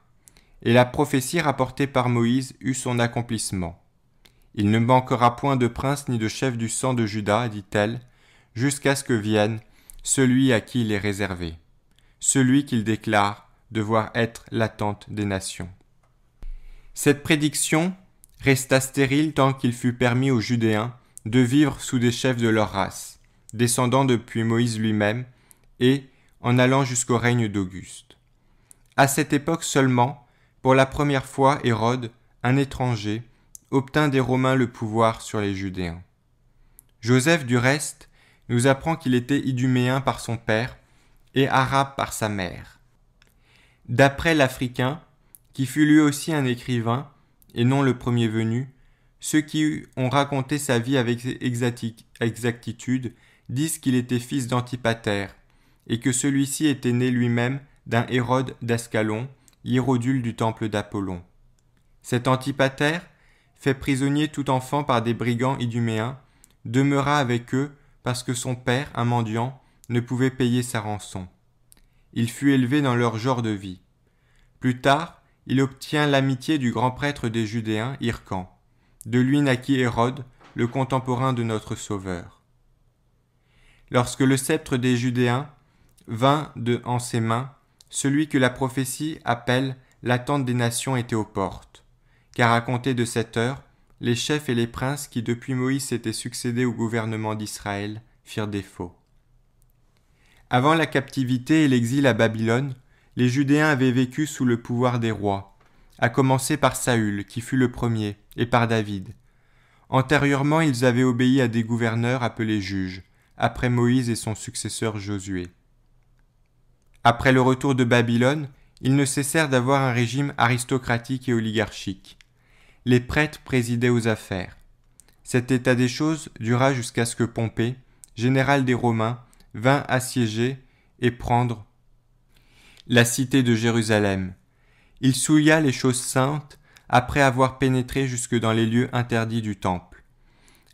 et la prophétie rapportée par Moïse eut son accomplissement. Il ne manquera point de prince ni de chef du sang de Juda, dit-elle, jusqu'à ce que vienne celui à qui il est réservé, celui qu'il déclare devoir être l'attente des nations. Cette prédiction resta stérile tant qu'il fut permis aux Judéens de vivre sous des chefs de leur race, descendant depuis Moïse lui-même, et en allant jusqu'au règne d'Auguste. À cette époque seulement, pour la première fois, Hérode, un étranger, obtint des Romains le pouvoir sur les Judéens. Joseph, du reste, nous apprend qu'il était iduméen par son père, et arabe par sa mère. D'après l'Africain, qui fut lui aussi un écrivain, et non le premier venu, ceux qui ont raconté sa vie avec exactitude disent qu'il était fils d'Antipater, et que celui-ci était né lui-même d'un Hérode d'Ascalon, hiérodule du temple d'Apollon. Cet Antipater, fait prisonnier tout enfant par des brigands iduméens, demeura avec eux parce que son père, un mendiant, ne pouvait payer sa rançon. Il fut élevé dans leur genre de vie. Plus tard, il obtient l'amitié du grand prêtre des Judéens, Hircan. De lui naquit Hérode, le contemporain de notre Sauveur. Lorsque le sceptre des Judéens vint en ses mains, celui que la prophétie appelle l'attente des nations était aux portes. Car à compter de cette heure, les chefs et les princes qui depuis Moïse s'étaient succédés au gouvernement d'Israël firent défaut. Avant la captivité et l'exil à Babylone, les Judéens avaient vécu sous le pouvoir des rois, à commencer par Saül, qui fut le premier, et par David. Antérieurement, ils avaient obéi à des gouverneurs appelés juges, après Moïse et son successeur Josué. Après le retour de Babylone, ils ne cessèrent d'avoir un régime aristocratique et oligarchique. Les prêtres présidaient aux affaires. Cet état des choses dura jusqu'à ce que Pompée, général des Romains, vint assiéger et prendre la cité de Jérusalem. Il souilla les choses saintes après avoir pénétré jusque dans les lieux interdits du temple.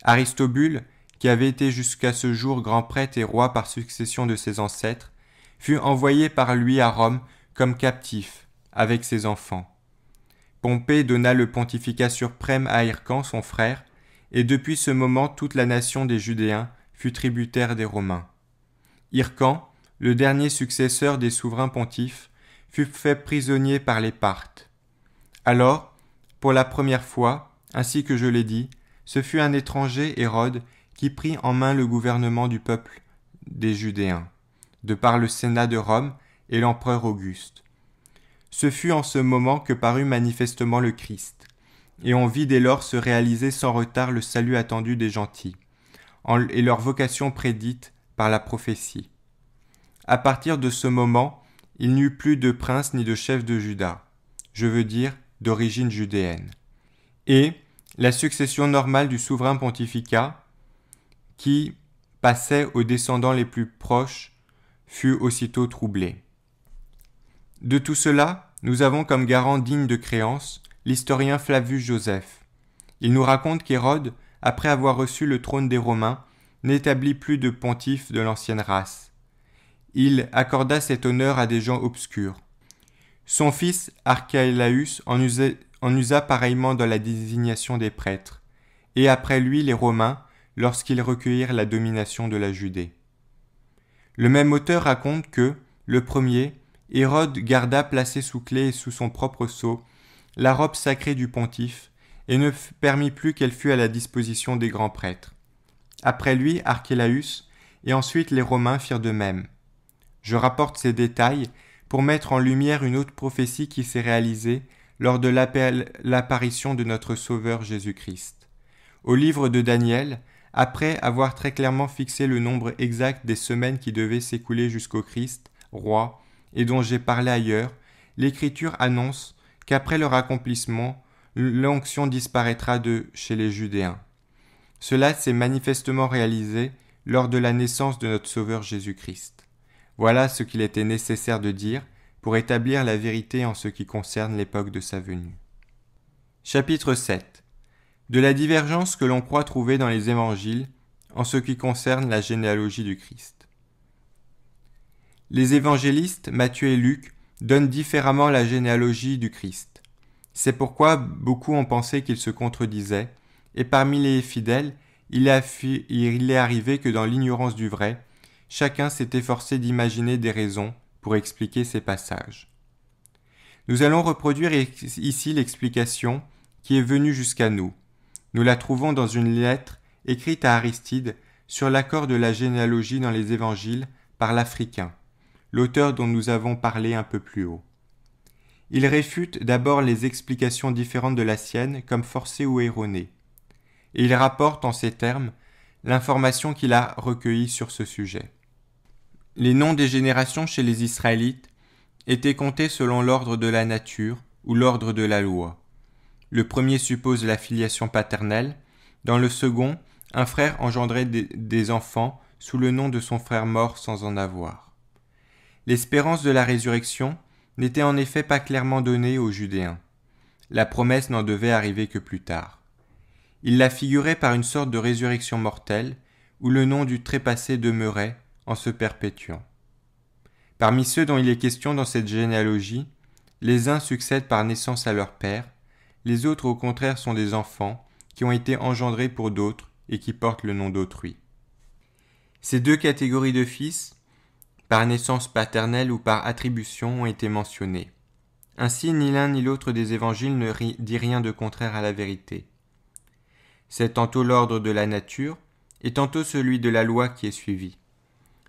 Aristobule, qui avait été jusqu'à ce jour grand prêtre et roi par succession de ses ancêtres, fut envoyé par lui à Rome comme captif, avec ses enfants. Pompée donna le pontificat suprême à Hircan, son frère, et depuis ce moment toute la nation des Judéens fut tributaire des Romains. Hircan, le dernier successeur des souverains pontifes, fut fait prisonnier par les Parthes. Alors, pour la première fois, ainsi que je l'ai dit, ce fut un étranger, Hérode, qui prit en main le gouvernement du peuple des Judéens, de par le Sénat de Rome et l'empereur Auguste. Ce fut en ce moment que parut manifestement le Christ, et on vit dès lors se réaliser sans retard le salut attendu des gentils, et leur vocation prédite par la prophétie. À partir de ce moment, il n'y eut plus de prince ni de chef de Juda, je veux dire d'origine judéenne. Et la succession normale du souverain pontificat, qui passait aux descendants les plus proches, fut aussitôt troublée. De tout cela, nous avons comme garant digne de créance l'historien Flavius Joseph. Il nous raconte qu'Hérode, après avoir reçu le trône des Romains, n'établit plus de pontife de l'ancienne race. Il accorda cet honneur à des gens obscurs. Son fils Archélaüs en usa pareillement dans la désignation des prêtres, et après lui les Romains, lorsqu'ils recueillirent la domination de la Judée. Le même auteur raconte que, le premier, Hérode garda placée sous clé et sous son propre sceau la robe sacrée du pontife, et ne permit plus qu'elle fût à la disposition des grands prêtres. Après lui, Archélaüs, et ensuite les Romains firent de même. Je rapporte ces détails pour mettre en lumière une autre prophétie qui s'est réalisée lors de l'apparition de notre Sauveur Jésus-Christ. Au livre de Daniel, après avoir très clairement fixé le nombre exact des semaines qui devaient s'écouler jusqu'au Christ, roi, et dont j'ai parlé ailleurs, l'Écriture annonce qu'après leur accomplissement, l'onction disparaîtra de chez les Judéens. Cela s'est manifestement réalisé lors de la naissance de notre Sauveur Jésus-Christ. Voilà ce qu'il était nécessaire de dire pour établir la vérité en ce qui concerne l'époque de sa venue. Chapitre 7. De la divergence que l'on croit trouver dans les évangiles en ce qui concerne la généalogie du Christ. Les évangélistes, Matthieu et Luc, donnent différemment la généalogie du Christ. C'est pourquoi beaucoup ont pensé qu'ils se contredisaient, et parmi les fidèles, il est arrivé que dans l'ignorance du vrai, chacun s'est efforcé d'imaginer des raisons pour expliquer ces passages. Nous allons reproduire ici l'explication qui est venue jusqu'à nous. Nous la trouvons dans une lettre écrite à Aristide sur l'accord de la généalogie dans les évangiles par l'Africain, l'auteur dont nous avons parlé un peu plus haut. Il réfute d'abord les explications différentes de la sienne comme forcées ou erronées, et il rapporte en ces termes l'information qu'il a recueillie sur ce sujet. Les noms des générations chez les Israélites étaient comptés selon l'ordre de la nature ou l'ordre de la loi. Le premier suppose la filiation paternelle, dans le second, un frère engendrait des enfants sous le nom de son frère mort sans en avoir. L'espérance de la résurrection n'était en effet pas clairement donnée aux Judéens. La promesse n'en devait arriver que plus tard. Il la figurait par une sorte de résurrection mortelle, où le nom du trépassé demeurait en se perpétuant. Parmi ceux dont il est question dans cette généalogie, les uns succèdent par naissance à leur père, les autres au contraire sont des enfants qui ont été engendrés pour d'autres et qui portent le nom d'autrui. Ces deux catégories de fils, par naissance paternelle ou par attribution, ont été mentionnées. Ainsi, ni l'un ni l'autre des évangiles ne dit rien de contraire à la vérité. C'est tantôt l'ordre de la nature et tantôt celui de la loi qui est suivi.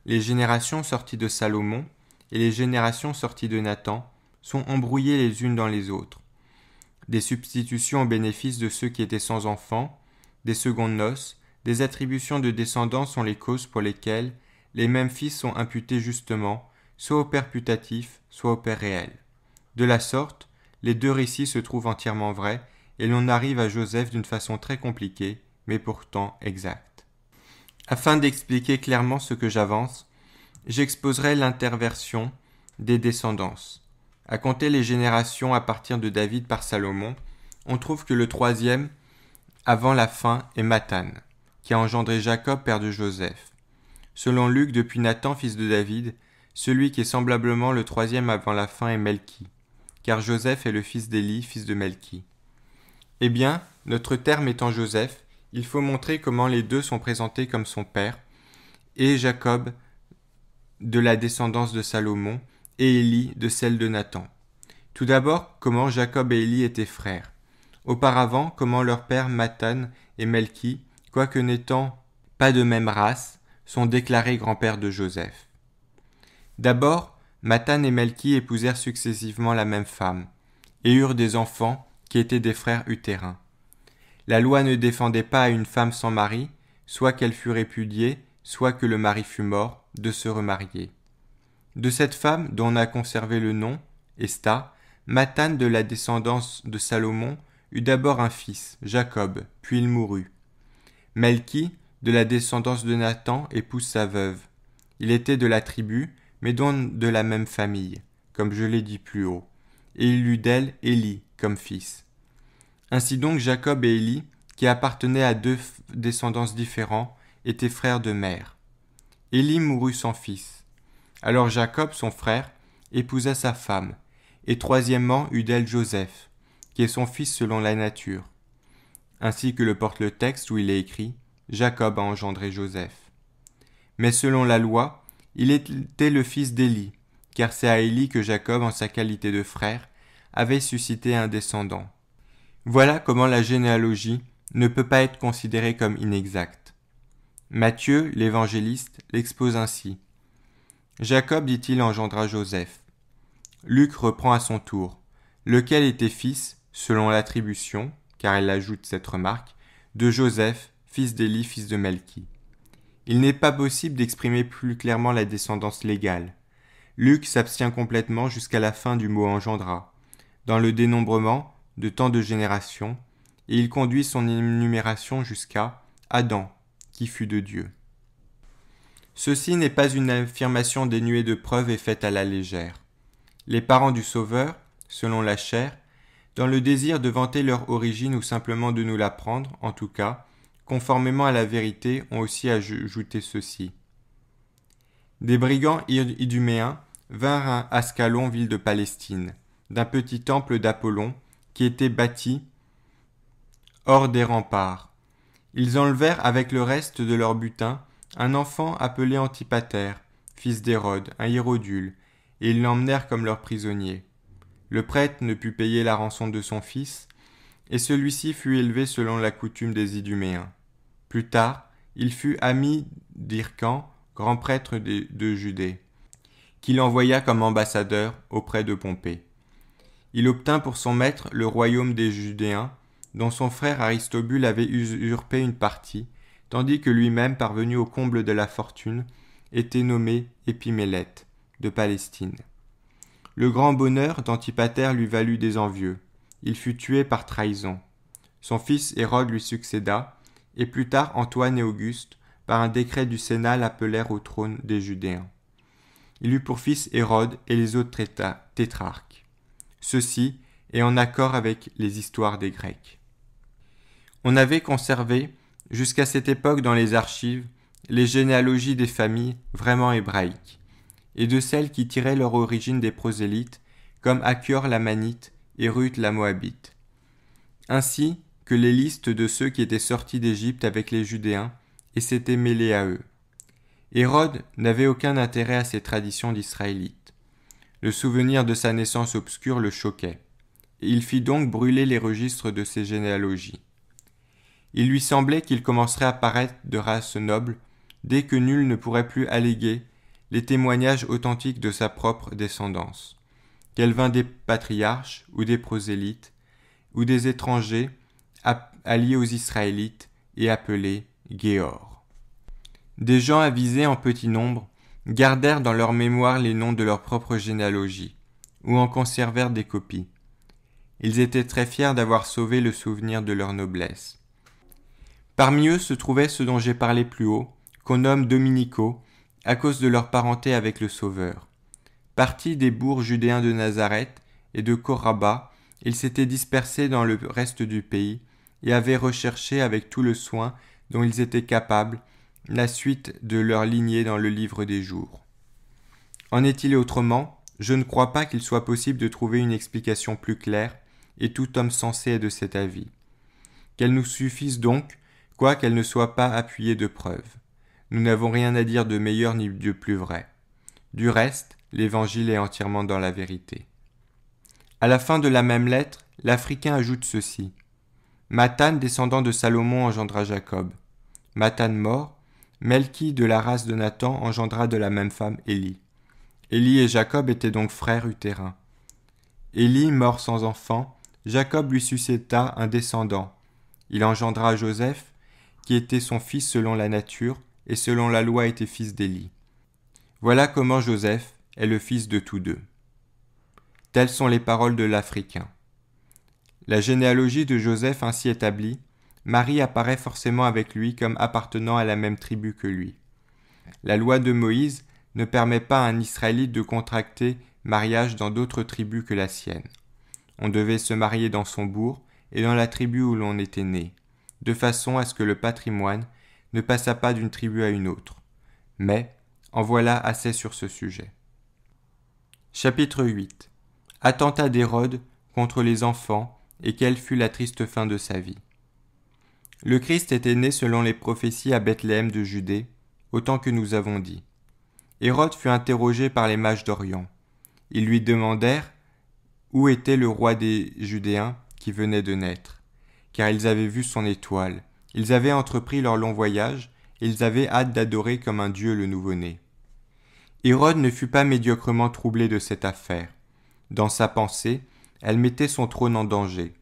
Les générations sorties de Salomon et les générations sorties de Nathan sont embrouillées les unes dans les autres. Des substitutions au bénéfice de ceux qui étaient sans enfants, des secondes noces, des attributions de descendants sont les causes pour lesquelles les mêmes fils sont imputés justement, soit au père putatif, soit au père réel. De la sorte, les deux récits se trouvent entièrement vrais, et l'on arrive à Joseph d'une façon très compliquée, mais pourtant exacte. Afin d'expliquer clairement ce que j'avance, j'exposerai l'interversion des descendances. À compter les générations à partir de David par Salomon, on trouve que le troisième, avant la fin, est Mathan, qui a engendré Jacob, père de Joseph. Selon Luc, depuis Nathan, fils de David, celui qui est semblablement le troisième avant la fin est Melchi, car Joseph est le fils d'Élie, fils de Melchi. Eh bien, notre terme étant Joseph, il faut montrer comment les deux sont présentés comme son père, et Jacob de la descendance de Salomon, et Élie de celle de Nathan. Tout d'abord, comment Jacob et Élie étaient frères. Auparavant, comment leur père Mathan et Melchi, quoique n'étant pas de même race, sont déclarés grands-pères de Joseph. D'abord, Mathan et Melchi épousèrent successivement la même femme, et eurent des enfants qui étaient des frères utérins. La loi ne défendait pas à une femme sans mari, soit qu'elle fût répudiée, soit que le mari fût mort, de se remarier. De cette femme, dont on a conservé le nom, Esta, Mathan de la descendance de Salomon eut d'abord un fils, Jacob, puis il mourut. Melchi, de la descendance de Nathan, épouse sa veuve. Il était de la tribu, mais donc de la même famille, comme je l'ai dit plus haut, et il eut d'elle Élie comme fils. Ainsi donc Jacob et Élie, qui appartenaient à deux descendances différents, étaient frères de mère. Élie mourut sans fils. Alors Jacob, son frère, épousa sa femme, et troisièmement eut d'elle Joseph, qui est son fils selon la nature. Ainsi que le porte le texte où il est écrit, Jacob a engendré Joseph. Mais selon la loi, il était le fils d'Élie, car c'est à Élie que Jacob, en sa qualité de frère, avait suscité un descendant. Voilà comment la généalogie ne peut pas être considérée comme inexacte. Matthieu, l'évangéliste, l'expose ainsi. Jacob, dit-il, engendra Joseph. Luc reprend à son tour, lequel était fils, selon l'attribution, car elle ajoute cette remarque, de Joseph, fils d'Élie, fils de Melchi. Il n'est pas possible d'exprimer plus clairement la descendance légale. Luc s'abstient complètement jusqu'à la fin du mot engendra, dans le dénombrement de tant de générations, et il conduit son énumération jusqu'à Adam, qui fut de Dieu. Ceci n'est pas une affirmation dénuée de preuves et faite à la légère. Les parents du Sauveur, selon la chair, dans le désir de vanter leur origine ou simplement de nous l'apprendre, en tout cas, conformément à la vérité, ont aussi ajouté ceci. Des brigands iduméens vinrent à Ascalon, ville de Palestine, d'un petit temple d'Apollon qui était bâti hors des remparts. Ils enlevèrent avec le reste de leur butin un enfant appelé Antipater, fils d'Hérode, un hiérodule, et ils l'emmenèrent comme leur prisonnier. Le prêtre ne put payer la rançon de son fils, et celui-ci fut élevé selon la coutume des Iduméens. Plus tard, il fut ami d'Hyrcan, grand prêtre de Judée, qui l'envoya comme ambassadeur auprès de Pompée. Il obtint pour son maître le royaume des Judéens, dont son frère Aristobule avait usurpé une partie, tandis que lui-même, parvenu au comble de la fortune, était nommé Épimélète, de Palestine. Le grand bonheur d'Antipater lui valut des envieux. Il fut tué par trahison. Son fils Hérode lui succéda, et plus tard Antoine et Auguste, par un décret du Sénat, l'appelèrent au trône des Judéens. Il eut pour fils Hérode et les autres tétrarques. Ceci est en accord avec les histoires des Grecs. On avait conservé, jusqu'à cette époque dans les archives, les généalogies des familles vraiment hébraïques, et de celles qui tiraient leur origine des prosélytes, comme Achior l'Amanite et Ruth la Moabite, ainsi que les listes de ceux qui étaient sortis d'Égypte avec les Judéens et s'étaient mêlés à eux. Hérode n'avait aucun intérêt à ces traditions d'Israélites. Le souvenir de sa naissance obscure le choquait, et il fit donc brûler les registres de ces généalogies. Il lui semblait qu'il commencerait à paraître de race noble dès que nul ne pourrait plus alléguer les témoignages authentiques de sa propre descendance, qu'elle vint des patriarches ou des prosélytes ou des étrangers alliés aux Israélites et appelés Géor. Des gens avisés en petit nombre gardèrent dans leur mémoire les noms de leur propre généalogie ou en conservèrent des copies. Ils étaient très fiers d'avoir sauvé le souvenir de leur noblesse. Parmi eux se trouvaient ceux dont j'ai parlé plus haut, qu'on nomme Dominicaux, à cause de leur parenté avec le Sauveur. Partis des bourgs judéens de Nazareth et de Coraba, ils s'étaient dispersés dans le reste du pays et avaient recherché avec tout le soin dont ils étaient capables la suite de leur lignée dans le livre des jours. En est-il autrement? Je ne crois pas qu'il soit possible de trouver une explication plus claire, et tout homme sensé est de cet avis. Qu'elle nous suffise donc, quoiqu'elle ne soit pas appuyée de preuves. Nous n'avons rien à dire de meilleur ni de plus vrai. Du reste, l'Évangile est entièrement dans la vérité. À la fin de la même lettre, l'Africain ajoute ceci. Mathan, descendant de Salomon, engendra Jacob. Mathan mort, Melchi de la race de Nathan engendra de la même femme Élie. Élie et Jacob étaient donc frères utérins. Élie, mort sans enfant, Jacob lui succéda un descendant. Il engendra Joseph, qui était son fils selon la nature, et selon la loi était fils d'Élie. Voilà comment Joseph est le fils de tous deux. Telles sont les paroles de l'Africain. La généalogie de Joseph ainsi établie, Marie apparaît forcément avec lui comme appartenant à la même tribu que lui. La loi de Moïse ne permet pas à un Israélite de contracter mariage dans d'autres tribus que la sienne. On devait se marier dans son bourg et dans la tribu où l'on était né, de façon à ce que le patrimoine ne passât pas d'une tribu à une autre. Mais en voilà assez sur ce sujet. Chapitre 8. Attentat d'Hérode contre les enfants et quelle fut la triste fin de sa vie. Le Christ était né selon les prophéties à Bethléem de Judée, autant que nous avons dit. Hérode fut interrogé par les mages d'Orient. Ils lui demandèrent où était le roi des Judéens qui venait de naître, car ils avaient vu son étoile. Ils avaient entrepris leur long voyage, et ils avaient hâte d'adorer comme un dieu le nouveau-né. Hérode ne fut pas médiocrement troublé de cette affaire. Dans sa pensée, elle mettait son trône en danger.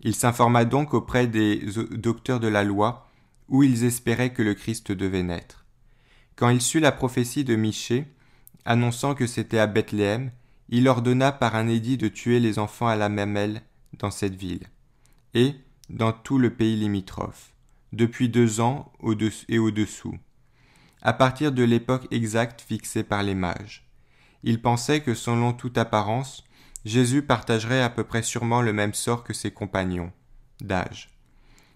Il s'informa donc auprès des docteurs de la loi, où ils espéraient que le Christ devait naître. Quand il sut la prophétie de Michée, annonçant que c'était à Bethléem, il ordonna par un édit de tuer les enfants à la mamelle dans cette ville, et dans tout le pays limitrophe, depuis 2 ans et au-dessous, à partir de l'époque exacte fixée par les mages. Il pensait que selon toute apparence, Jésus partagerait à peu près sûrement le même sort que ses compagnons d'âge.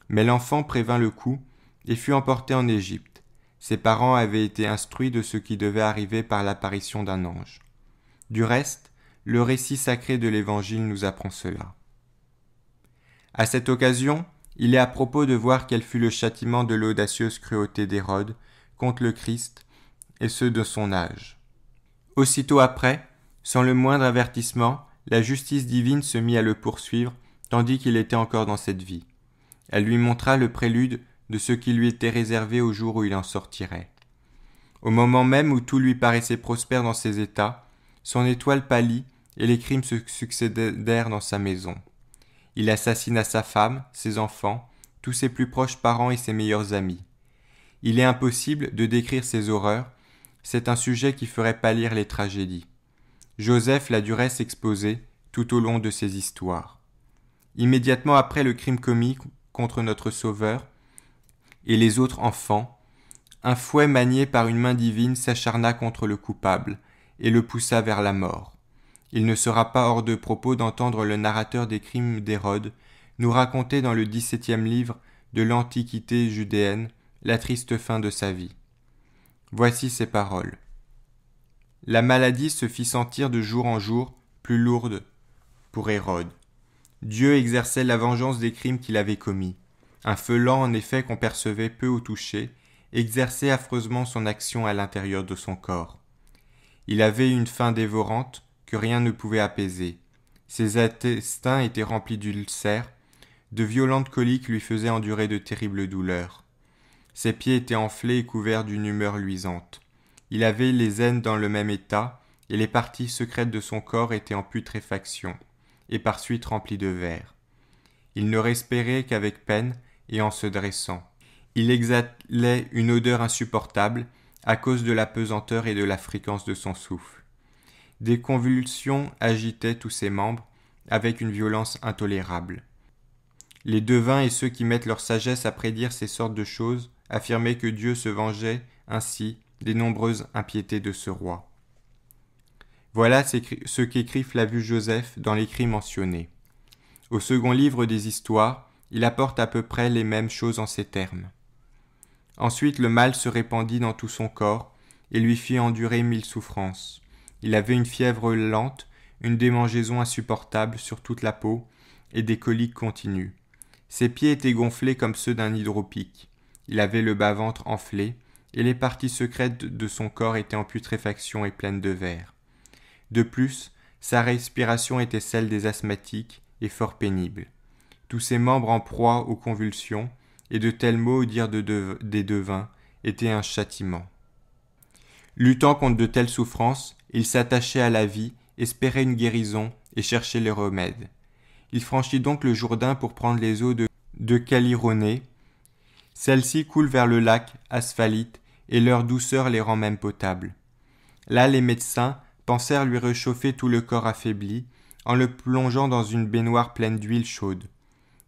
Mais l'enfant prévint le coup et fut emporté en Égypte. Ses parents avaient été instruits de ce qui devait arriver par l'apparition d'un ange. Du reste, le récit sacré de l'Évangile nous apprend cela. À cette occasion, il est à propos de voir quel fut le châtiment de l'audacieuse cruauté d'Hérode contre le Christ et ceux de son âge. Aussitôt après, sans le moindre avertissement, la justice divine se mit à le poursuivre tandis qu'il était encore dans cette vie. Elle lui montra le prélude de ce qui lui était réservé au jour où il en sortirait. Au moment même où tout lui paraissait prospère dans ses états, son étoile pâlit et les crimes se succédèrent dans sa maison. Il assassina sa femme, ses enfants, tous ses plus proches parents et ses meilleurs amis. Il est impossible de décrire ces horreurs c'est un sujet qui ferait pâlir les tragédies. Joseph l'a du reste exposé tout au long de ses histoires. Immédiatement après le crime commis contre notre Sauveur et les autres enfants, un fouet manié par une main divine s'acharna contre le coupable et le poussa vers la mort. Il ne sera pas hors de propos d'entendre le narrateur des crimes d'Hérode nous raconter dans le 17e livre de l'Antiquité judéenne la triste fin de sa vie. Voici ces paroles. La maladie se fit sentir de jour en jour plus lourde pour Hérode. Dieu exerçait la vengeance des crimes qu'il avait commis. Un feu lent, en effet, qu'on percevait peu au toucher, exerçait affreusement son action à l'intérieur de son corps. Il avait une faim dévorante que rien ne pouvait apaiser. Ses intestins étaient remplis d'ulcères, de violentes coliques lui faisaient endurer de terribles douleurs. Ses pieds étaient enflés et couverts d'une humeur luisante. Il avait les aines dans le même état, et les parties secrètes de son corps étaient en putréfaction, et par suite remplies de vers. Il ne respirait qu'avec peine et en se dressant. Il exhalait une odeur insupportable à cause de la pesanteur et de la fréquence de son souffle. Des convulsions agitaient tous ses membres avec une violence intolérable. Les devins et ceux qui mettent leur sagesse à prédire ces sortes de choses affirmaient que Dieu se vengeait ainsi des nombreuses impiétés de ce roi. Voilà ce qu'écrit Flavius Joseph dans l'écrit mentionné. Au second livre des histoires, il apporte à peu près les mêmes choses en ces termes. Ensuite le mal se répandit dans tout son corps et lui fit endurer 1000 souffrances. Il avait une fièvre lente, une démangeaison insupportable sur toute la peau et des coliques continues. Ses pieds étaient gonflés comme ceux d'un hydropique. Il avait le bas-ventre enflé et les parties secrètes de son corps étaient en putréfaction et pleines de vers. De plus, sa respiration était celle des asthmatiques et fort pénible. Tous ses membres en proie aux convulsions, et de tels mots, au dire des devins, étaient un châtiment. Luttant contre de telles souffrances, il s'attachait à la vie, espérait une guérison et cherchait les remèdes. Il franchit donc le Jourdain pour prendre les eaux de Calironée. Celles-ci coulent vers le lac Asphalite et leur douceur les rend même potables. Là, les médecins pensèrent lui réchauffer tout le corps affaibli en le plongeant dans une baignoire pleine d'huile chaude.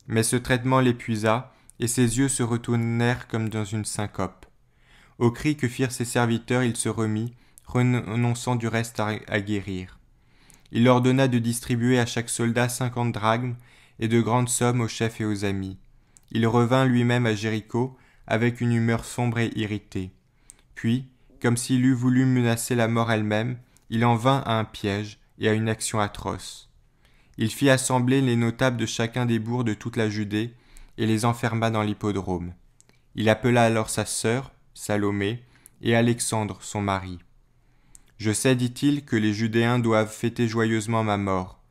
Mais ce traitement l'épuisa et ses yeux se retournèrent comme dans une syncope. Au cri que firent ses serviteurs, il se remit, renonçant du reste à guérir. Il ordonna de distribuer à chaque soldat 50 drachmes et de grandes sommes aux chefs et aux amis. Il revint lui-même à Jéricho avec une humeur sombre et irritée. Puis, comme s'il eût voulu menacer la mort elle-même, il en vint à un piège et à une action atroce. Il fit assembler les notables de chacun des bourgs de toute la Judée et les enferma dans l'hippodrome. Il appela alors sa sœur, Salomé, et Alexandre, son mari. « Je sais, dit-il, que les Judéens doivent fêter joyeusement ma mort,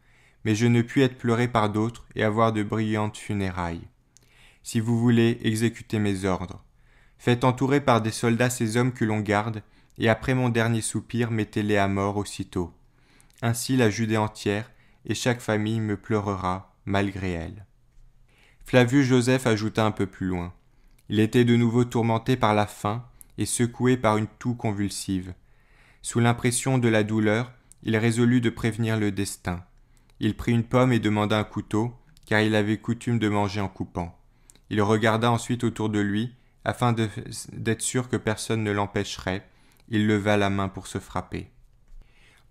mais je ne puis être pleuré par d'autres et avoir de brillantes funérailles. Si vous voulez, exécutez mes ordres. Faites entourer par des soldats ces hommes que l'on garde, et après mon dernier soupir, mettez-les à mort aussitôt. Ainsi la Judée entière et chaque famille me pleurera malgré elle. » Flavius Joseph ajouta un peu plus loin. Il était de nouveau tourmenté par la faim et secoué par une toux convulsive. Sous l'impression de la douleur, il résolut de prévenir le destin. Il prit une pomme et demanda un couteau, car il avait coutume de manger en coupant. Il regarda ensuite autour de lui, afin d'être sûr que personne ne l'empêcherait. Il leva la main pour se frapper.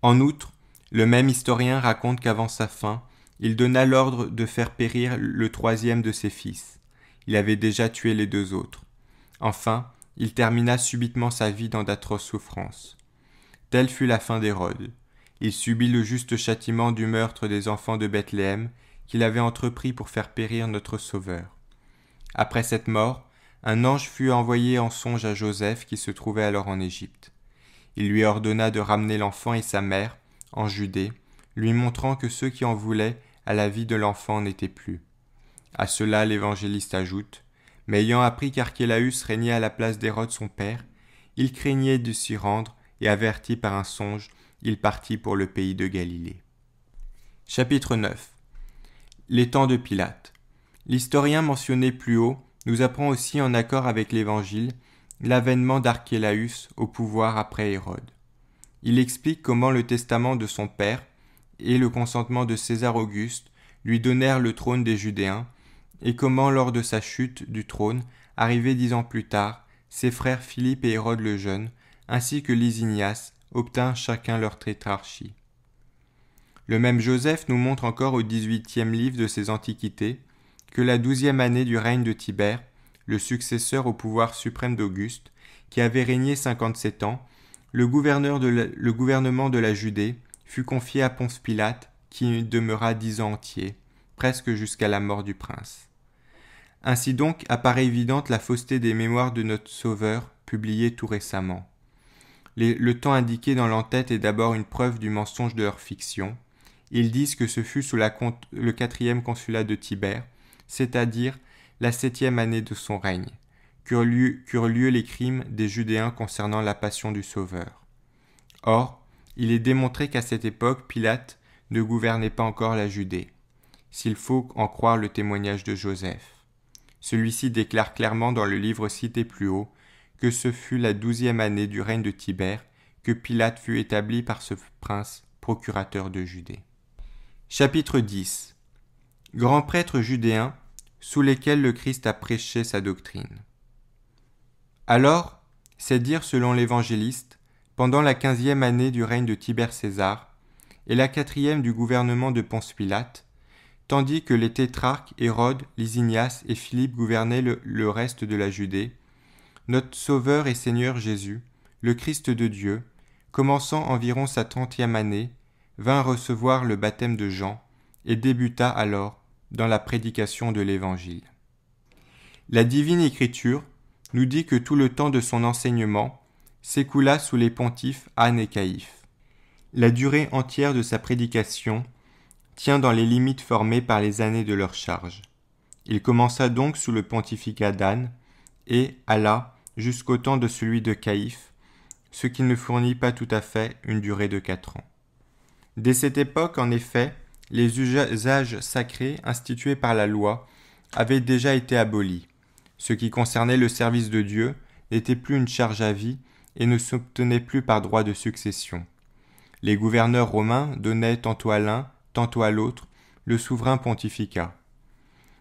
En outre, le même historien raconte qu'avant sa fin, il donna l'ordre de faire périr le 3e de ses fils. Il avait déjà tué les 2 autres. Enfin, il termina subitement sa vie dans d'atroces souffrances. Telle fut la fin d'Hérode. Il subit le juste châtiment du meurtre des enfants de Bethléem qu'il avait entrepris pour faire périr notre Sauveur. Après cette mort, un ange fut envoyé en songe à Joseph qui se trouvait alors en Égypte. Il lui ordonna de ramener l'enfant et sa mère en Judée, lui montrant que ceux qui en voulaient à la vie de l'enfant n'étaient plus. À cela l'évangéliste ajoute, « Mais ayant appris qu'Archélaüs régnait à la place d'Hérode son père, il craignait de s'y rendre, et averti par un songe, il partit pour le pays de Galilée. » Chapitre 9. Les temps de Pilate. L'historien mentionné plus haut nous apprend aussi, en accord avec l'Évangile, l'avènement d'Archélaüs au pouvoir après Hérode. Il explique comment le testament de son père et le consentement de César Auguste lui donnèrent le trône des Judéens, et comment lors de sa chute du trône, arrivé 10 ans plus tard, ses frères Philippe et Hérode le Jeune, ainsi que Lysinias, obtinrent chacun leur tétrarchie. Le même Joseph nous montre encore au 18e livre de ses Antiquités que la 12e année du règne de Tibère, le successeur au pouvoir suprême d'Auguste, qui avait régné 57 ans, le gouvernement de la Judée fut confié à Ponce Pilate, qui demeura 10 ans entiers, presque jusqu'à la mort du prince. Ainsi donc apparaît évidente la fausseté des mémoires de notre Sauveur, publiées tout récemment. Le temps indiqué dans l'entête est d'abord une preuve du mensonge de leur fiction. Ils disent que ce fut sous le 4e consulat de Tibère, c'est-à-dire la 7e année de son règne, qu'eurent lieu les crimes des Judéens concernant la passion du Sauveur. Or, il est démontré qu'à cette époque, Pilate ne gouvernait pas encore la Judée, s'il faut en croire le témoignage de Joseph. Celui-ci déclare clairement dans le livre cité plus haut que ce fut la 12e année du règne de Tibère que Pilate fut établi par ce prince procurateur de Judée. Chapitre 10. Grands prêtres judéens sous lesquels le Christ a prêché sa doctrine. Alors, c'est dire selon l'évangéliste, pendant la 15e année du règne de Tibère César et la 4e du gouvernement de Ponce Pilate, tandis que les tétrarques Hérode, Lysinias et Philippe gouvernaient le reste de la Judée, notre Sauveur et Seigneur Jésus, le Christ de Dieu, commençant environ sa 30e année, vint recevoir le baptême de Jean et débuta alors dans la prédication de l'Évangile. La divine Écriture nous dit que tout le temps de son enseignement s'écoula sous les pontifes Anne et Caïphe. La durée entière de sa prédication tient dans les limites formées par les années de leur charge. Il commença donc sous le pontificat d'Anne et alla jusqu'au temps de celui de Caïphe, ce qui ne fournit pas tout à fait une durée de 4 ans. Dès cette époque, en effet, les usages sacrés institués par la loi avaient déjà été abolis. Ce qui concernait le service de Dieu n'était plus une charge à vie et ne s'obtenait plus par droit de succession. Les gouverneurs romains donnaient tantôt à l'un, tantôt à l'autre, le souverain pontificat.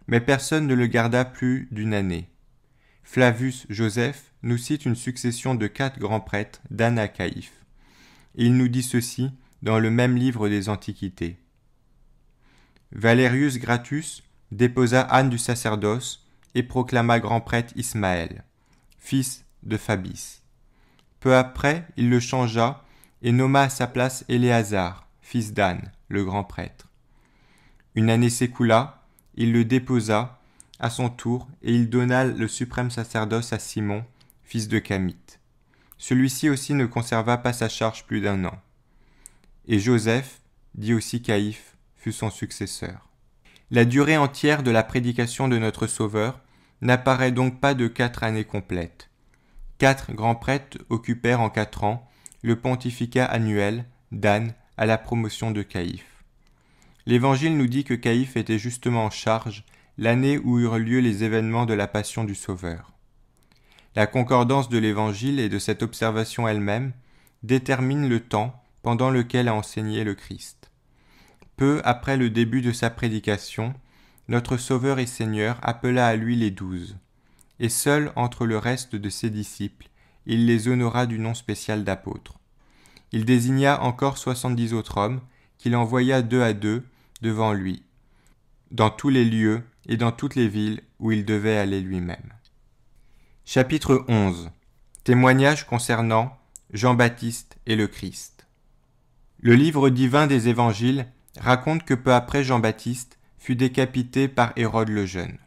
Mais personne ne le garda plus d'une année. Flavius Joseph nous cite une succession de 4 grands prêtres d'Anne à Caïphe. Et il nous dit ceci dans le même livre des Antiquités. Valerius Gratus déposa Anne du sacerdoce et proclama grand prêtre Ismaël, fils de Fabis. Peu après, il le changea et nomma à sa place Éléazar, fils d'Anne, le grand prêtre. Une année s'écoula, il le déposa à son tour et il donna le suprême sacerdoce à Simon, fils de Camite. Celui-ci aussi ne conserva pas sa charge plus d'1 an. Et Joseph, dit aussi Caïphe, fut son successeur. La durée entière de la prédication de notre Sauveur n'apparaît donc pas de 4 années complètes. 4 grands prêtres occupèrent en 4 ans le pontificat annuel d'Anne à la promotion de Caïphe. L'Évangile nous dit que Caïphe était justement en charge l'année où eurent lieu les événements de la passion du Sauveur. La concordance de l'Évangile et de cette observation elle-même détermine le temps pendant lequel a enseigné le Christ. Peu après le début de sa prédication, notre Sauveur et Seigneur appela à lui les 12, et seul entre le reste de ses disciples, il les honora du nom spécial d'apôtres. Il désigna encore 70 autres hommes, qu'il envoya 2 à 2 devant lui, dans tous les lieux et dans toutes les villes où il devait aller lui-même. Chapitre 11. Témoignage concernant Jean-Baptiste et le Christ. Le livre divin des Évangiles raconte que peu après Jean-Baptiste fut décapité par Hérode le Jeune.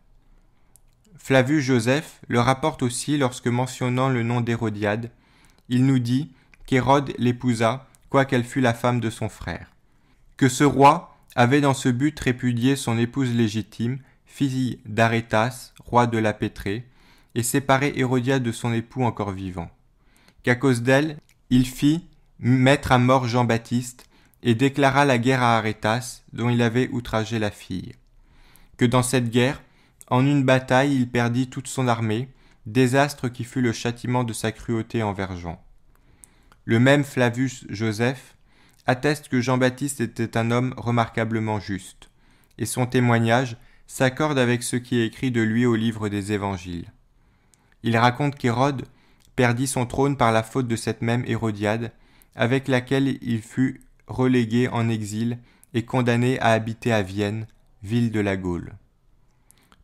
Flavius Joseph le rapporte aussi lorsque mentionnant le nom d'Hérodiade, il nous dit qu'Hérode l'épousa, quoiqu'elle fût la femme de son frère. Que ce roi avait dans ce but répudié son épouse légitime, fille d'Arétas, roi de la Pétrée, et séparé Hérodiade de son époux encore vivant. Qu'à cause d'elle, il fit mettre à mort Jean-Baptiste et déclara la guerre à Arétas, dont il avait outragé la fille. Que dans cette guerre, en une bataille, il perdit toute son armée, désastre qui fut le châtiment de sa cruauté envers Jean. Le même Flavius Joseph atteste que Jean-Baptiste était un homme remarquablement juste, et son témoignage s'accorde avec ce qui est écrit de lui au livre des Évangiles. Il raconte qu'Hérode perdit son trône par la faute de cette même Hérodiade, avec laquelle il fut relégué en exil et condamné à habiter à Vienne, ville de la Gaule.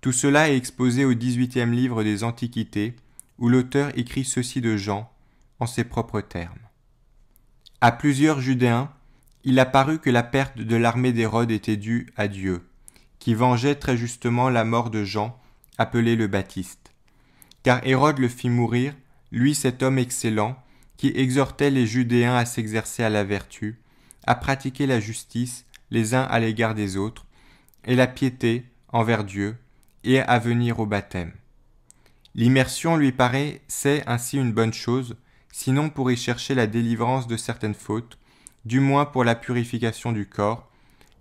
Tout cela est exposé au 18e livre des Antiquités, où l'auteur écrit ceci de Jean, en ses propres termes. À plusieurs Judéens, il apparut que la perte de l'armée d'Hérode était due à Dieu, qui vengeait très justement la mort de Jean, appelé le Baptiste. Car Hérode le fit mourir, lui cet homme excellent, qui exhortait les Judéens à s'exercer à la vertu, à pratiquer la justice les uns à l'égard des autres, et la piété envers Dieu, et à venir au baptême. L'immersion lui paraissait ainsi une bonne chose, sinon pour y chercher la délivrance de certaines fautes, du moins pour la purification du corps,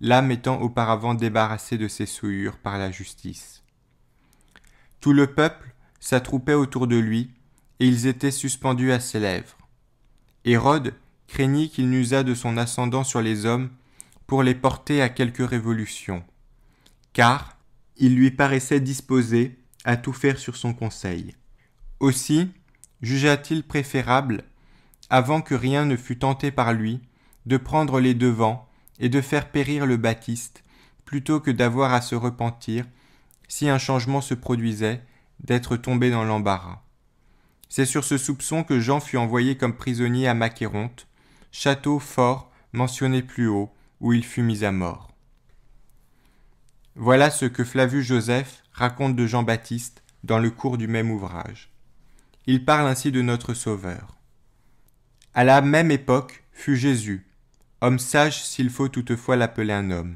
l'âme étant auparavant débarrassée de ses souillures par la justice. Tout le peuple s'attroupait autour de lui, et ils étaient suspendus à ses lèvres. Hérode craignit qu'il n'usât de son ascendant sur les hommes pour les porter à quelque révolution, car il lui paraissait disposé à tout faire sur son conseil. Aussi jugea-t-il préférable, avant que rien ne fût tenté par lui, de prendre les devants et de faire périr le Baptiste, plutôt que d'avoir à se repentir, si un changement se produisait, d'être tombé dans l'embarras. C'est sur ce soupçon que Jean fut envoyé comme prisonnier à Macéronte, château fort mentionné plus haut, où il fut mis à mort. Voilà ce que Flavius Joseph raconte de Jean-Baptiste dans le cours du même ouvrage. Il parle ainsi de notre Sauveur. À la même époque fut Jésus, homme sage s'il faut toutefois l'appeler un homme.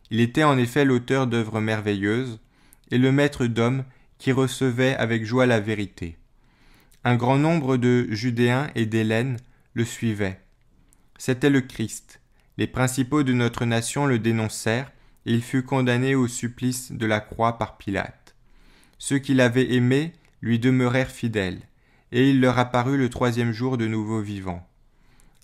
Il était en effet l'auteur d'œuvres merveilleuses et le maître d'hommes qui recevait avec joie la vérité. Un grand nombre de Judéens et d'Hellènes le suivaient. C'était le Christ. Les principaux de notre nation le dénoncèrent et il fut condamné au supplice de la croix par Pilate. Ceux qui l'avaient aimé lui demeurèrent fidèles, et il leur apparut le 3e jour de nouveau vivant.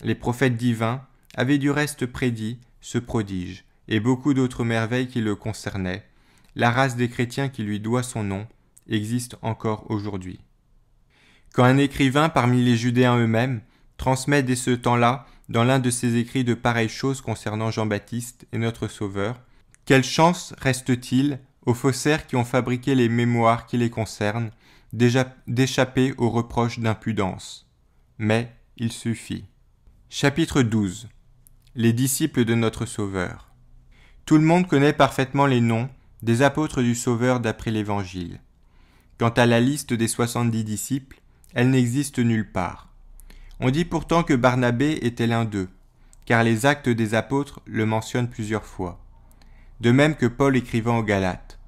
Les prophètes divins avaient du reste prédit ce prodige, et beaucoup d'autres merveilles qui le concernaient. La race des chrétiens qui lui doit son nom existe encore aujourd'hui. Quand un écrivain parmi les Judéens eux-mêmes transmet dès ce temps-là dans l'un de ses écrits de pareilles choses concernant Jean-Baptiste et notre Sauveur, quelle chance reste-t-il aux faussaires qui ont fabriqué les mémoires qui les concernent, déjà d'échapper aux reproches d'impudence? Mais il suffit. Chapitre 12. Les disciples de notre Sauveur. Tout le monde connaît parfaitement les noms des apôtres du Sauveur d'après l'Évangile. Quant à la liste des 70 disciples, elle n'existe nulle part. On dit pourtant que Barnabé était l'un d'eux, car les Actes des apôtres le mentionnent plusieurs fois. De même que Paul écrivant aux Galates.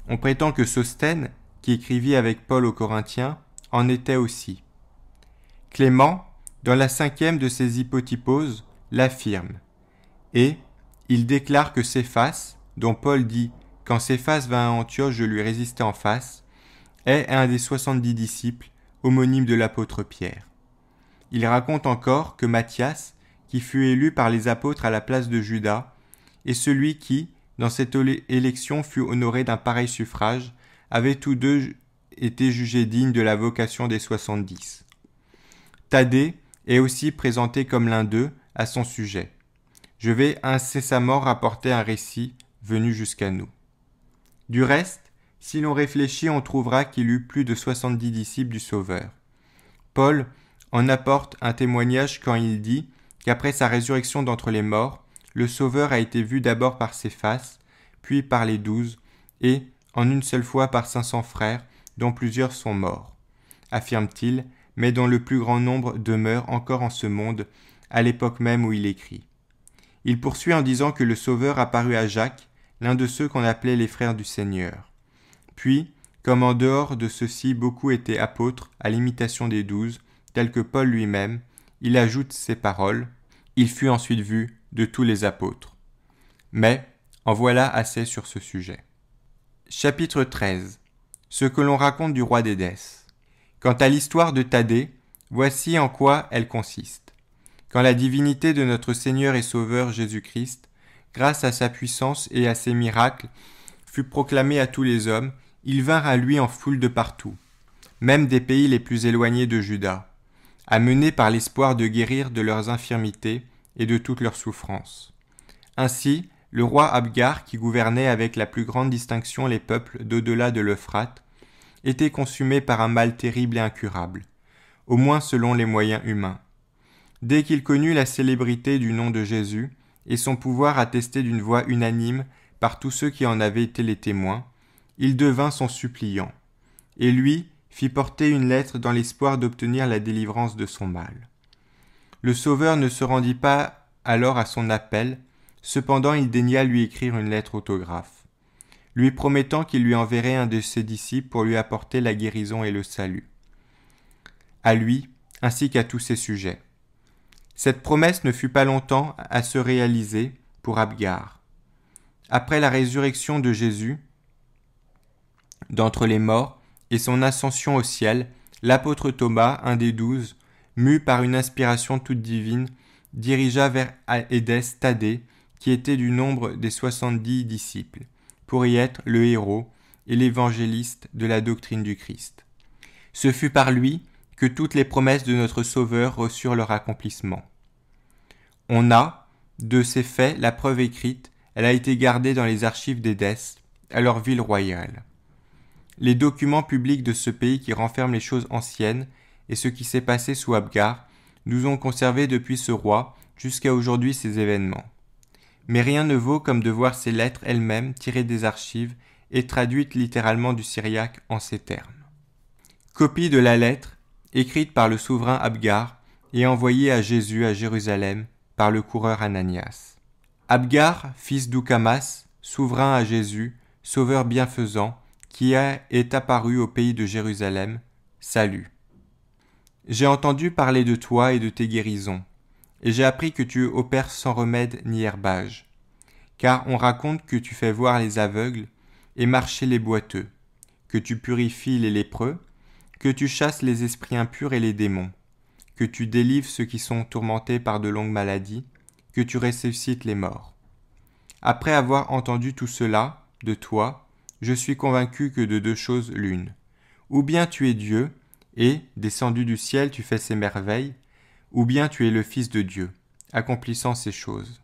On prétend que Sosthène, qui écrivit avec Paul aux Corinthiens, en était aussi. Clément, dans la 5e de ses hypotyposes, l'affirme. Et il déclare que Céphas, dont Paul dit « Quand Céphas vint à Antioche, je lui résistais en face », est un des 70 disciples, homonyme de l'apôtre Pierre. Il raconte encore que Matthias, qui fut élu par les apôtres à la place de Judas, est celui qui, dans cette élection, fut honoré d'un pareil suffrage, avaient tous deux été jugés dignes de la vocation des 70. Thaddée est aussi présenté comme l'un d'eux à son sujet. Je vais incessamment rapporter un récit venu jusqu'à nous. Du reste, si l'on réfléchit, on trouvera qu'il eut plus de 70 disciples du Sauveur. Paul en apporte un témoignage quand il dit qu'après sa résurrection d'entre les morts, le Sauveur a été vu d'abord par Céphas, puis par les 12, et en une seule fois par 500 frères, dont plusieurs sont morts, affirme-t-il, mais dont le plus grand nombre demeure encore en ce monde, à l'époque même où il écrit. Il poursuit en disant que le Sauveur apparut à Jacques, l'un de ceux qu'on appelait les frères du Seigneur. Puis, comme en dehors de ceux-ci beaucoup étaient apôtres à l'imitation des 12, tels que Paul lui-même, il ajoute ces paroles, « Il fut ensuite vu de tous les apôtres. » Mais, en voilà assez sur ce sujet. Chapitre 13. Ce que l'on raconte du roi d'Édesse. Quant à l'histoire de Thaddée, voici en quoi elle consiste. Quand la divinité de notre Seigneur et Sauveur Jésus-Christ, grâce à sa puissance et à ses miracles, fut proclamée à tous les hommes, ils vinrent à lui en foule de partout, même des pays les plus éloignés de Juda, amenés par l'espoir de guérir de leurs infirmités et de toutes leurs souffrances. Ainsi, le roi Abgar, qui gouvernait avec la plus grande distinction les peuples d'au-delà de l'Euphrate, était consumé par un mal terrible et incurable, au moins selon les moyens humains. Dès qu'il connut la célébrité du nom de Jésus et son pouvoir attesté d'une voix unanime par tous ceux qui en avaient été les témoins, il devint son suppliant, et lui fit porter une lettre dans l'espoir d'obtenir la délivrance de son mal. Le Sauveur ne se rendit pas alors à son appel, cependant il daigna lui écrire une lettre autographe, lui promettant qu'il lui enverrait un de ses disciples pour lui apporter la guérison et le salut, à lui ainsi qu'à tous ses sujets. Cette promesse ne fut pas longtemps à se réaliser pour Abgar. Après la résurrection de Jésus d'entre les morts et son ascension au ciel, l'apôtre Thomas, un des 12, mu par une inspiration toute divine, dirigea vers Édesse Thaddée, qui était du nombre des 70 disciples, pour y être le héros et l'évangéliste de la doctrine du Christ. Ce fut par lui que toutes les promesses de notre Sauveur reçurent leur accomplissement. On a, de ces faits, la preuve écrite, elle a été gardée dans les archives d'Édesse, à leur ville royale. Les documents publics de ce pays qui renferment les choses anciennes et ce qui s'est passé sous Abgar nous ont conservé depuis ce roi jusqu'à aujourd'hui ces événements. Mais rien ne vaut comme de voir ces lettres elles-mêmes tirées des archives et traduites littéralement du syriaque en ces termes. Copie de la lettre, écrite par le souverain Abgar et envoyée à Jésus à Jérusalem par le coureur Ananias. Abgar, fils d'Oukamas, souverain à Jésus, sauveur bienfaisant, qui est apparu au pays de Jérusalem, salut. J'ai entendu parler de toi et de tes guérisons, et j'ai appris que tu opères sans remède ni herbage, car on raconte que tu fais voir les aveugles et marcher les boiteux, que tu purifies les lépreux, que tu chasses les esprits impurs et les démons, que tu délivres ceux qui sont tourmentés par de longues maladies, que tu ressuscites les morts. Après avoir entendu tout cela de toi, je suis convaincu que de deux choses l'une. Ou bien tu es Dieu, et, descendu du ciel, tu fais ces merveilles, ou bien tu es le Fils de Dieu, accomplissant ces choses.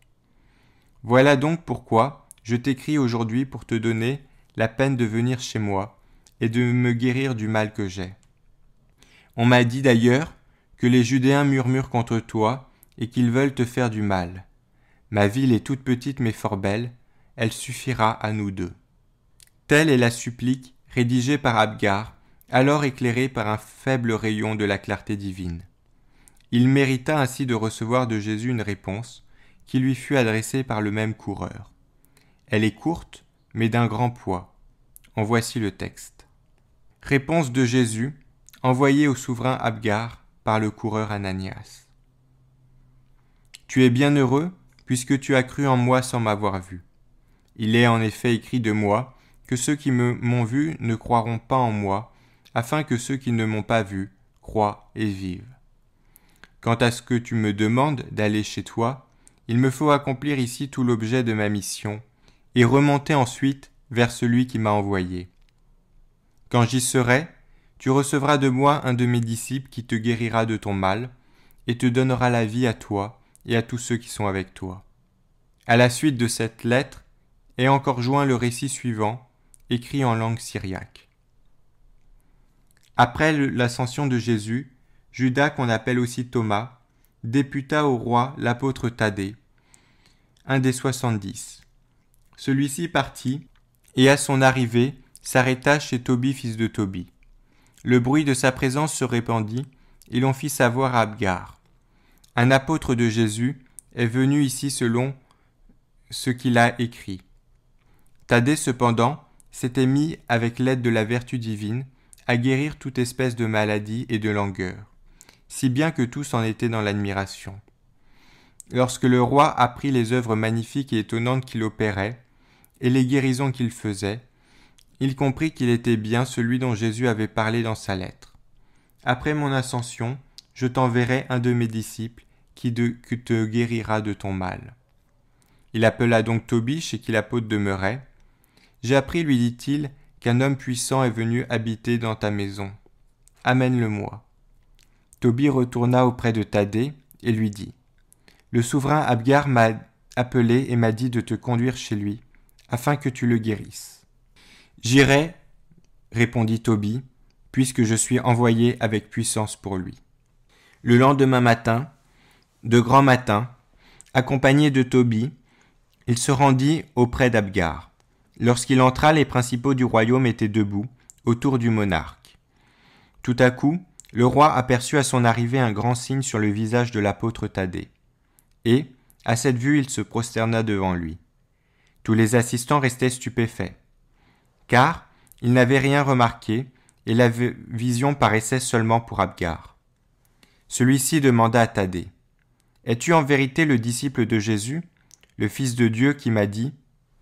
Voilà donc pourquoi je t'écris aujourd'hui pour te donner la peine de venir chez moi et de me guérir du mal que j'ai. On m'a dit d'ailleurs que les Judéens murmurent contre toi et qu'ils veulent te faire du mal. Ma ville est toute petite mais fort belle, elle suffira à nous deux. Telle est la supplique rédigée par Abgar, alors éclairée par un faible rayon de la clarté divine. Il mérita ainsi de recevoir de Jésus une réponse qui lui fut adressée par le même coureur. Elle est courte, mais d'un grand poids. En voici le texte. Réponse de Jésus, envoyée au souverain Abgar par le coureur Ananias. Tu es bien heureux, puisque tu as cru en moi sans m'avoir vu. Il est en effet écrit de moi que ceux qui m'ont vu ne croiront pas en moi, afin que ceux qui ne m'ont pas vu croient et vivent. Quant à ce que tu me demandes d'aller chez toi, il me faut accomplir ici tout l'objet de ma mission, et remonter ensuite vers celui qui m'a envoyé. Quand j'y serai, tu recevras de moi un de mes disciples qui te guérira de ton mal, et te donnera la vie à toi et à tous ceux qui sont avec toi. À la suite de cette lettre est encore joint le récit suivant, écrit en langue syriaque. Après l'ascension de Jésus, Judas, qu'on appelle aussi Thomas, députa au roi l'apôtre Thaddée, un des 70. Celui-ci partit, et à son arrivée, s'arrêta chez Tobie, fils de Tobie. Le bruit de sa présence se répandit, et l'on fit savoir à Abgar. Un apôtre de Jésus est venu ici selon ce qu'il a écrit. Thaddée, cependant, s'était mis, avec l'aide de la vertu divine, à guérir toute espèce de maladie et de langueur, si bien que tous en étaient dans l'admiration. Lorsque le roi apprit les œuvres magnifiques et étonnantes qu'il opérait, et les guérisons qu'il faisait, il comprit qu'il était bien celui dont Jésus avait parlé dans sa lettre. Après mon ascension, je t'enverrai un de mes disciples qui te guérira de ton mal. » Il appela donc Tobie chez qui l'apôtre demeurait. « J'ai appris, lui dit-il, qu'un homme puissant est venu habiter dans ta maison. Amène-le-moi. » Tobie retourna auprès de Thaddée et lui dit « Le souverain Abgar m'a appelé et m'a dit de te conduire chez lui, afin que tu le guérisses. »« J'irai, répondit Tobie, puisque je suis envoyé avec puissance pour lui. » Le lendemain matin, de grand matin, accompagné de Tobie, il se rendit auprès d'Abgar. Lorsqu'il entra, les principaux du royaume étaient debout, autour du monarque. Tout à coup, le roi aperçut à son arrivée un grand signe sur le visage de l'apôtre Thaddée. Et, à cette vue, il se prosterna devant lui. Tous les assistants restaient stupéfaits, car ils n'avaient rien remarqué et la vision paraissait seulement pour Abgar. Celui-ci demanda à Thaddée « Es-tu en vérité le disciple de Jésus, le Fils de Dieu qui m'a dit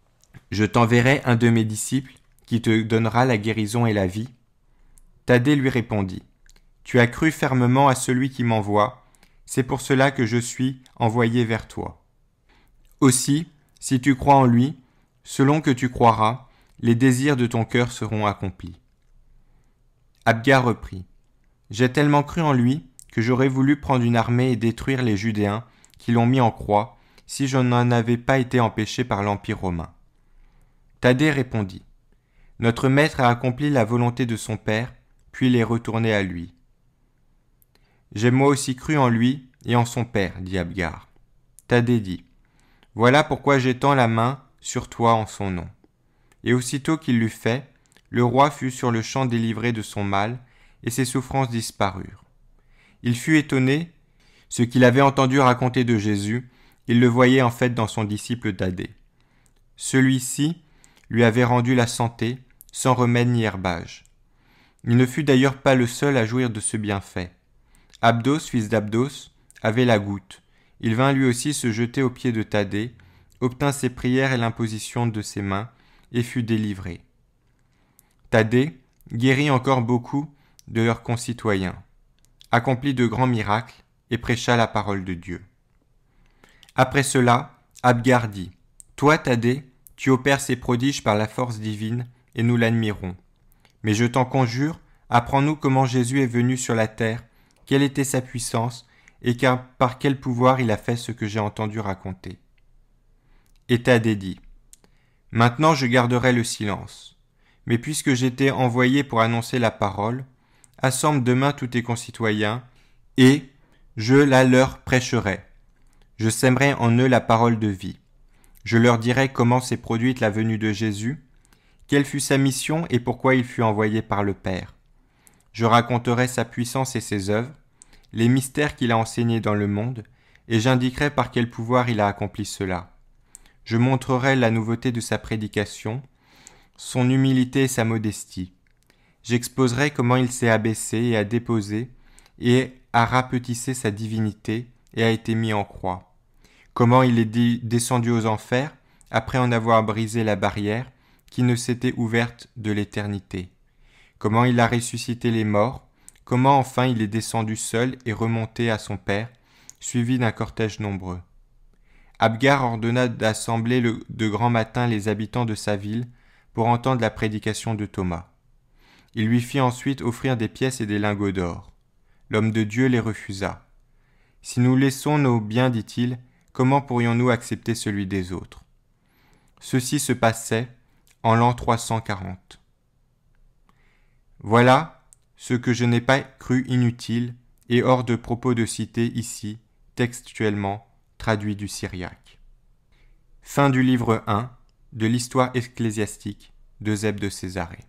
« Je t'enverrai un de mes disciples qui te donnera la guérison et la vie ?» Thaddée lui répondit « Tu as cru fermement à celui qui m'envoie, c'est pour cela que je suis envoyé vers toi. Aussi, si tu crois en lui, selon que tu croiras, les désirs de ton cœur seront accomplis. » Abgar reprit « J'ai tellement cru en lui que j'aurais voulu prendre une armée et détruire les Judéens qui l'ont mis en croix, si je n'en avais pas été empêché par l'Empire romain. » Thaddée répondit « Notre maître a accompli la volonté de son père, puis il est retourné à lui. »« J'ai moi aussi cru en lui et en son père, dit Abgar. » Thaddée dit « Voilà pourquoi j'étends la main sur toi en son nom. » Et aussitôt qu'il l'eut fait, le roi fut sur le champ délivré de son mal, et ses souffrances disparurent. Il fut étonné, ce qu'il avait entendu raconter de Jésus, il le voyait en fait dans son disciple Thaddée. Celui-ci lui avait rendu la santé, sans remède ni herbage. Il ne fut d'ailleurs pas le seul à jouir de ce bienfait. Abdos, fils d'Abdos, avait la goutte. Il vint lui aussi se jeter aux pieds de Thaddée, obtint ses prières et l'imposition de ses mains, et fut délivré. Thaddée guérit encore beaucoup de leurs concitoyens, accomplit de grands miracles et prêcha la parole de Dieu. Après cela, Abgar dit « Toi, Thaddée, tu opères ces prodiges par la force divine, et nous l'admirons. Mais je t'en conjure, apprends-nous comment Jésus est venu sur la terre, quelle était sa puissance, et par quel pouvoir il a fait ce que j'ai entendu raconter. » Et Thaddée dit « Maintenant je garderai le silence. Mais puisque j'étais envoyé pour annoncer la parole, assemble demain tous tes concitoyens, et je la leur prêcherai. Je sèmerai en eux la parole de vie. Je leur dirai comment s'est produite la venue de Jésus, quelle fut sa mission et pourquoi il fut envoyé par le Père. Je raconterai sa puissance et ses œuvres, les mystères qu'il a enseignés dans le monde, et j'indiquerai par quel pouvoir il a accompli cela. Je montrerai la nouveauté de sa prédication, son humilité et sa modestie. J'exposerai comment il s'est abaissé et a déposé et a rapetissé sa divinité et a été mis en croix. Comment il est descendu aux enfers après en avoir brisé la barrière qui ne s'était ouverte de l'éternité. Comment il a ressuscité les morts, comment enfin il est descendu seul et remonté à son Père, suivi d'un cortège nombreux. Abgar ordonna d'assembler de grand matin les habitants de sa ville pour entendre la prédication de Thomas. Il lui fit ensuite offrir des pièces et des lingots d'or. L'homme de Dieu les refusa. « Si nous laissons nos biens, dit-il, comment pourrions-nous accepter celui des autres ?» Ceci se passait en l'an 340. Voilà ce que je n'ai pas cru inutile et hors de propos de citer ici, textuellement, traduit du syriaque. Fin du livre 1 de l'histoire ecclésiastique d'Eusèbe de Césarée.